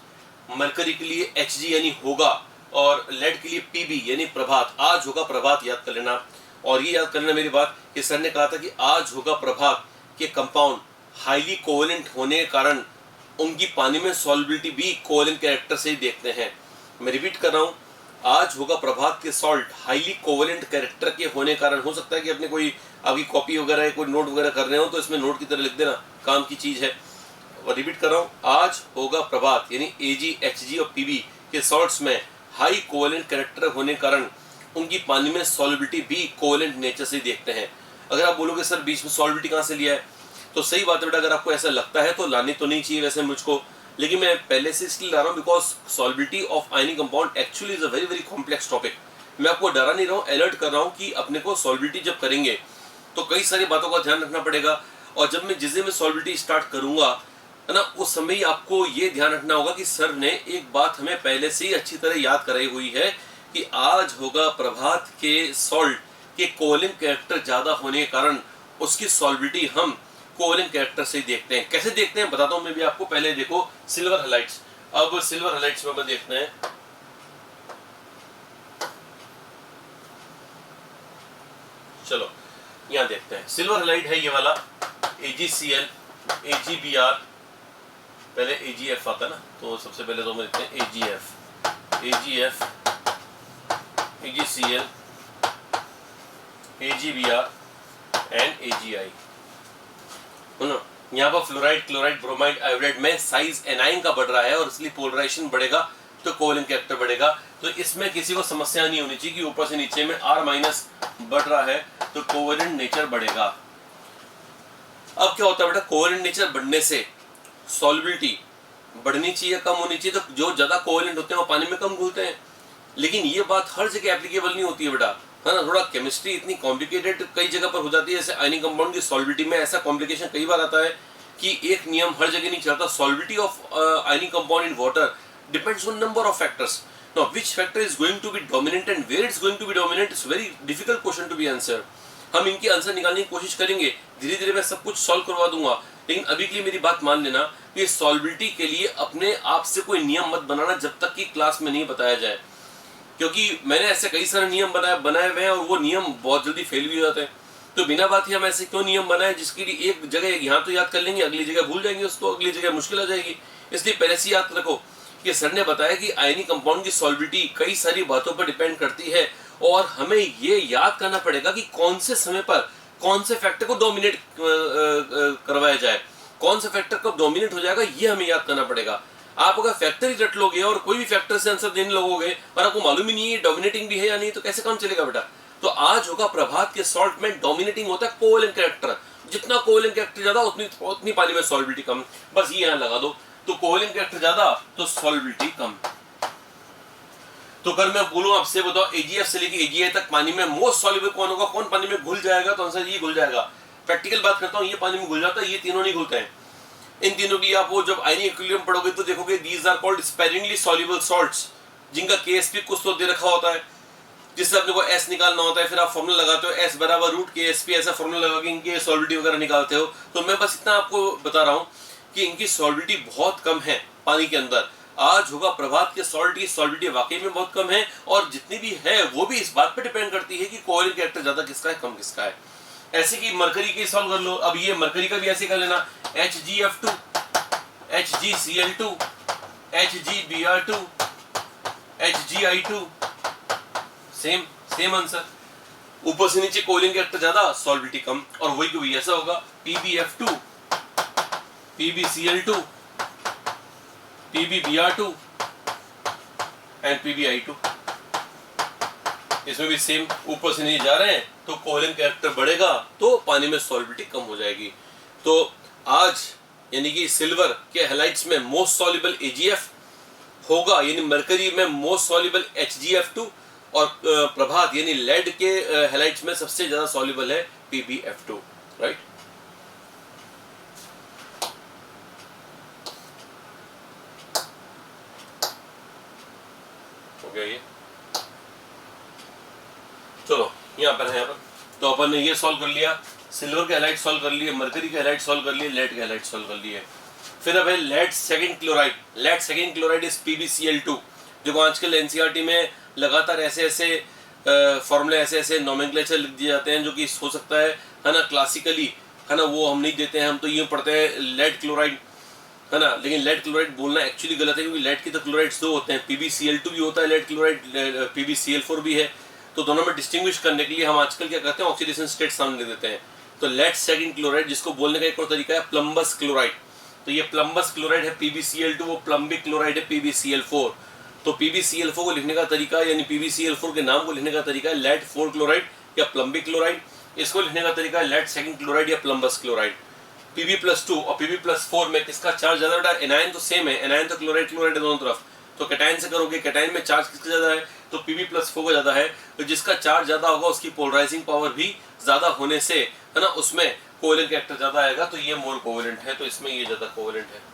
मरकरी के लिए Hg यानी होगा, और लेड के लिए Pb यानी प्रभात, आज होगा प्रभात, याद कर लेना। और ये याद करना मेरी बात कि सर ने कहा था कि आज होगा प्रभात के कंपाउंड हाईली कोवेलेंट होने के कारण उनकी पानी में सॉल्युबिलिटी भी कोवेलेंट कैरेक्टर से ही देखते हैं। मैं रिपीट कर रहा हूँ, आज होगा प्रभात के सॉल्ट हाईली कोवेलेंट कैरेक्टर के होने कारण, हो सकता है कि अपने कोई अभी कॉपी वगैरह कोई नोट वगैरह कर रहे हो तो इसमें नोट की तरह लिख देना, काम की चीज है। और रिपीट कर रहा हूँ, आज होगा प्रभात यानी Ag, Hg और Pb के सॉल्ट्स में हाई कोवेलेंट कैरेक्टर होने कारण उनकी पानी में सॉल्युबिलिटी भी कोवेलेंट नेचर से देखते हैं। अगर आप बोलोगे सर बीच में सॉल्युबिलिटी कहाँ से लिया है, तो सही बात है बेटा, अगर आपको ऐसा लगता है तो लानी तो नहीं चाहिए वैसे मुझको, लेकिन मैं पहले से इसलिए ला रहा हूँ because solubility of ionic compound actually is a very very complex topic. मैं आपको डरा नहीं रहा हूँ, अलर्ट कर रहा हूँ कि अपने को सॉल्युबिलिटी जब करेंगे तो कई सारी बातों का ध्यान रखना पड़ेगा। और जब मैं जिस दिन में सॉल्विलिटी स्टार्ट करूंगा, है ना, उस समय ही आपको ये ध्यान रखना होगा कि सर ने एक बात हमें पहले से ही अच्छी तरह याद कराई हुई है कि आज होगा प्रभात के सॉल्ट के कोवैलेंट कैरेक्टर ज्यादा होने के कारण उसकी सॉल्विलिटी हम कोवैलेंट कैरेक्टर से ही देखते हैं। कैसे देखते हैं बताता हूं मैं भी आपको। पहले देखो सिल्वर हैलाइड्स। अब सिल्वर हैलाइड्स में देखते हैं, चलो यहां देखते हैं। सिल्वर हैलाइड है ये वाला AgCl, AgBr, पहले AgF आता ना, तो सबसे पहले तो हम देखते हैं AgF, AgCl, AgBr and AgI। यहाँ पर फ्लोराइड, क्लोराइड, ब्रोमाइड, आयोडाइड में साइज एनाइन का बढ़ रहा है और इसलिए पोलराइजेशन बढ़ेगा तो कोवैलेंट कैरेक्टर बढ़ेगा। तो इसमें किसी को समस्या नहीं होनी चाहिए कि ऊपर से नीचे में R- बढ़ रहा है तो कोवैलेंट नेचर बढ़ेगा। अब क्या होता है बेटा, कोवैलेंट नेचर बढ़ने से सॉल्युबिलिटी बढ़नी चाहिए, कम होनी चाहिए। तो जो ज्यादा कोवैलेंट होते हैं वो पानी में कम घुलते हैं, लेकिन ये बात हर जगह एप्लीकेबल नहीं होती है बेटा, है ना। थोड़ा केमिस्ट्री इतनी कॉम्प्लिकेटेड कई जगह पर हो जाती है। जैसे आयनिक कंपाउंड की सॉल्युबिलिटी में ऐसा कॉम्प्लिकेशन कई बार आता है कि एक नियम हर जगह नहीं चलता। Solubility of ionic compound in water depends on number of factors. Now which factor is going to be dominant and where it's going to be dominant is very difficult question to be answer. हम इनके answer निकालने की कोशिश करेंगे, धीरे धीरे मैं सब कुछ सॉल्व करवा दूंगा, लेकिन अभी के लिए मेरी बात मान लेना कि सॉल्युबिलिटी के लिए अपने आप से कोई नियम मत बनाना जब तक कि क्लास में नहीं बताया जाए, क्योंकि मैंने ऐसे कई सारे नियम बनाए हुए हैं और वो नियम बहुत जल्दी फेल भी हो जाते हैं। तो बिना बात ही हम ऐसे क्यों नियम बनाए जिसके लिए एक जगह यहाँ तो याद कर लेंगे, अगली जगह भूल जाएंगे उसको, अगली जगह मुश्किल आ जाएगी। इसलिए पहले से याद रखो कि सर ने बताया कि आयनिक कंपाउंड की सॉल्युबिलिटी कई सारी बातों पर डिपेंड करती है और हमें ये याद करना पड़ेगा कि कौन से समय पर कौन से फैक्टर को डोमिनेट करवाया जाए, कौन सा फैक्टर कब डोमिनेट हो जाएगा, ये हमें याद करना पड़ेगा। आप अगर फैक्टर ही रट लोगे और कोई भी फैक्टर से आंसर देने लगोगे और आपको मालूम ही नहीं है डोमिनेटिंग भी है या नहीं, तो कैसे काम चलेगा बेटा। तो आज होगा प्रभात के सॉल्ट में डोमिनेटिंग होता है कोवैलेंट कैरेक्टर। जितना कोवैलेंट कैरेक्टर ज्यादा उतनी पानी में सॉल्युबिलिटी कम। बस ये यहां लगा दो। तो कोवैलेंट कैरेक्टर ज्यादा तो सॉल्युबिलिटी कम। तो अगर मैं बोलूं आपसे बताओ AgF से लेके AgI तक पानी में मोस्ट सॉल्युबल कौन होगा, कौन पानी में घुल जाएगा, तो आंसर ये घुल जाएगा। प्रैक्टिकल बात करता हूं, ये पानी में घुल जाता है, ये तीनों नहीं घुलते हैं। इन तीनों की आप वो जब आयनिक इक्विलिब्रियम पढ़ोगे तो देखोगे these are called sparingly soluble salts, जिनका KSP कुछ तो दे रखा होता है, जिससे अपने को S निकालना होता है। फिर आप फॉर्मूला लगाते हो S बराबर रूट KSP, ऐसा फॉर्मूला लगा के इनकी सॉल्युबिलिटी वगैरह निकालते हो। तो मैं बस इतना आपको बता रहा हूँ कि इनकी सॉल्युबिलिटी बहुत कम है पानी के अंदर। आज होगा प्रभात के सॉल्ट की सॉल्युबिलिटी वाकई में बहुत कम है, और जितनी भी है वो भी इस बात पर डिपेंड करती है कि कोवैलेंट कैरेक्टर ज्यादा किसका है कम किसका है। ऐसे कि मरकरी की सॉल्व कर लो। अब ये मरकरी का भी ऐसे कर लेना, HgF2, HgCl2, HgBr2, HgI2, same answer. ऊपर से नीचे कोवैलेंट कैरेक्टर ज्यादा सॉल्युबिलिटी कम, और वही को भी ऐसा होगा PbF2, PbCl2, PbBr2 and PbI2। इसमें भी सेम, ऊपर से नीचे जा रहे हैं तो कोवैलेंट कैरेक्टर बढ़ेगा तो पानी में सॉल्युबिलिटी कम हो जाएगी। तो आज यानी कि सिल्वर के हैलाइड्स में मोस्ट सॉल्युबल AgF होगा, यानी मरकरी में मोस्ट सॉल्युबल HgF2, और प्रभात यानी लेड के हैलाइड्स में सबसे ज्यादा सॉल्युबल है PbF2, राइट। हो गया ये। चलो यहाँ पर है, यहाँ पर तो अपन ने ये सॉल्व कर लिया, सिल्वर के हैलाइड सॉल्व कर लिए, मरकरी के हैलाइड सॉल्व कर लिए, लेड के हैलाइड सॉल्व कर लिए। फिर अब है lead second chloride. Lead second chloride is PbCl2, जो आजकल NCERT में लगातार ऐसे फॉर्मूले ऐसे नोमेनक्लेचर लिख दिए जाते हैं, जो कि हो सकता है ना क्लासिकली, है ना, वो हम नहीं देते हैं। हम तो ये पढ़ते हैं लेड क्लोराइड, है ना, लेकिन लेड क्लोराइड बोलना एक्चुअली गलत है, क्योंकि लेड की तो क्लोराइड्स दो होते हैं, PbCl2 भी होता है लेड क्लोराइड, PbCl4 भी है। तो दोनों में डिस्टिंग्विश करने के लिए हम आजकल क्या करते हैं, ऑक्सीडेशन स्टेट सामने देते हैं। तो लेड सेकंड क्लोराइड, जिसको बोलने का एक और तरीका है प्लम्बस क्लोराइड। तो ये प्लम्बस क्लोराइड है PbCl2, वो प्लम्बिक क्लोराइड है PbCl4। तो PbCl4 को लिखने का तरीका, यानी PbCl4 के नाम को लिखने का तरीका है लेड 4 क्लोराइड या प्लम्बिक क्लोराइड। इसको लिखने का तरीका है लेड सेकंड क्लोराइड या प्लम्बस क्लोराइड। Pb+2 और Pb+4 में किसका चार्ज ज्यादा बेटा? एनायन तो सेम है, एनायन तो क्लोराइड क्लोराइड है दोनों तरफ। तो कैटायन से करोगे, कैटायन में चार्ज किसका ज्यादा है? तो Pb+4 का ज्यादा है। तो जिसका चार्ज ज्यादा होगा उसकी पोलराइजिंग पावर भी ज्यादा होने से है ना, उसमें कोवेलेंट कैरेक्टर ज्यादा आएगा, तो ये मोर कोवेलेंट है, तो इसमें ये ज्यादा कोवेलेंट है।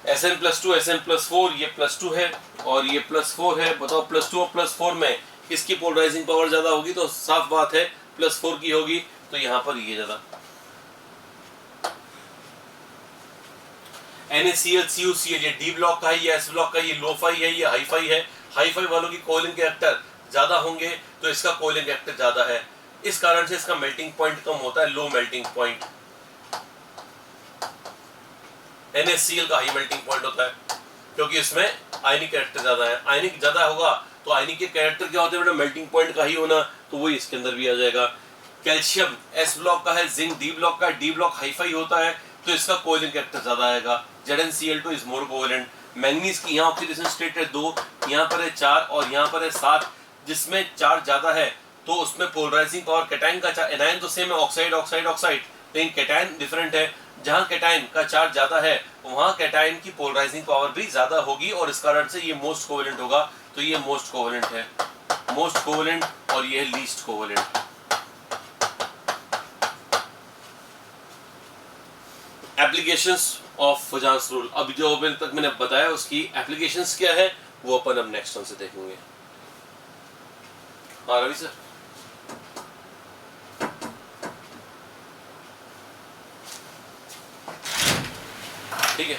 Sn+2 Sn+4 ये +2 है और ये +4 है। बताओ +2 और +4 में किसकी पोलराइजिंग पावर ज्यादा होगी? तो साफ बात है +4 की होगी, तो यहां पर ये ज्यादा। NaCl CuCl ये डी ब्लॉक का है, ये एस ब्लॉक का, ये लो फाई है, ये हाई फाई है। हाई फाई वालों की कोवेलेंट कैरेक्टर ज्यादा होंगे, तो इसका कोवेलेंट कैरेक्टर ज्यादा है, इस कारण से इसका मेल्टिंग पॉइंट कम होता है, लो मेल्टिंग पॉइंट। NaCl का हाई मेल्टिंग पॉइंट होता है क्योंकि इसमें आयनिक कैरेक्टर ज्यादा है। आयनिक ज्यादा होगा तो आयनिक के कैरेक्टर क्या होते हैं बेटा? मेल्टिंग पॉइंट का ही होना, तो वही इसके अंदर भी आ जाएगा। कैल्शियम एस ब्लॉक का है, जिंक डी ब्लॉक का, डी ब्लॉक हाई फाई होता है, तो इसका कोवेलेंट कैरेक्टर ज्यादा आएगा। ZnCl2 is more covalent. Manganese की यहाँ ऑक्सीडेशन स्टेट है 2, यहाँ पर है 4 और यहाँ पर है 7, जिसमें 4 ज्यादा है तो उसमें पोलराइजिंग पावर कैटायन का 4, एनायन तो सेम है, ऑक्साइड ऑक्साइड ऑक्साइड, लेकिन कैटायन डिफरेंट है। जहां कैटायन का चार्ज ज्यादा है वहां कैटायन की पोलराइजिंग पावर भी ज्यादा होगी और इस कारण से ये मोस्ट कोवेलेंट होगा, तो ये मोस्ट कोवेलेंट है, मोस्ट कोवेलेंट, और ये least covalent. Applications of Fajans rule, अब जो अभी तक मैंने बताया उसकी एप्लीकेशंस क्या है वो अपन अब नेक्स्ट वन से देखेंगे। हाँ रवि सर, ठीक है।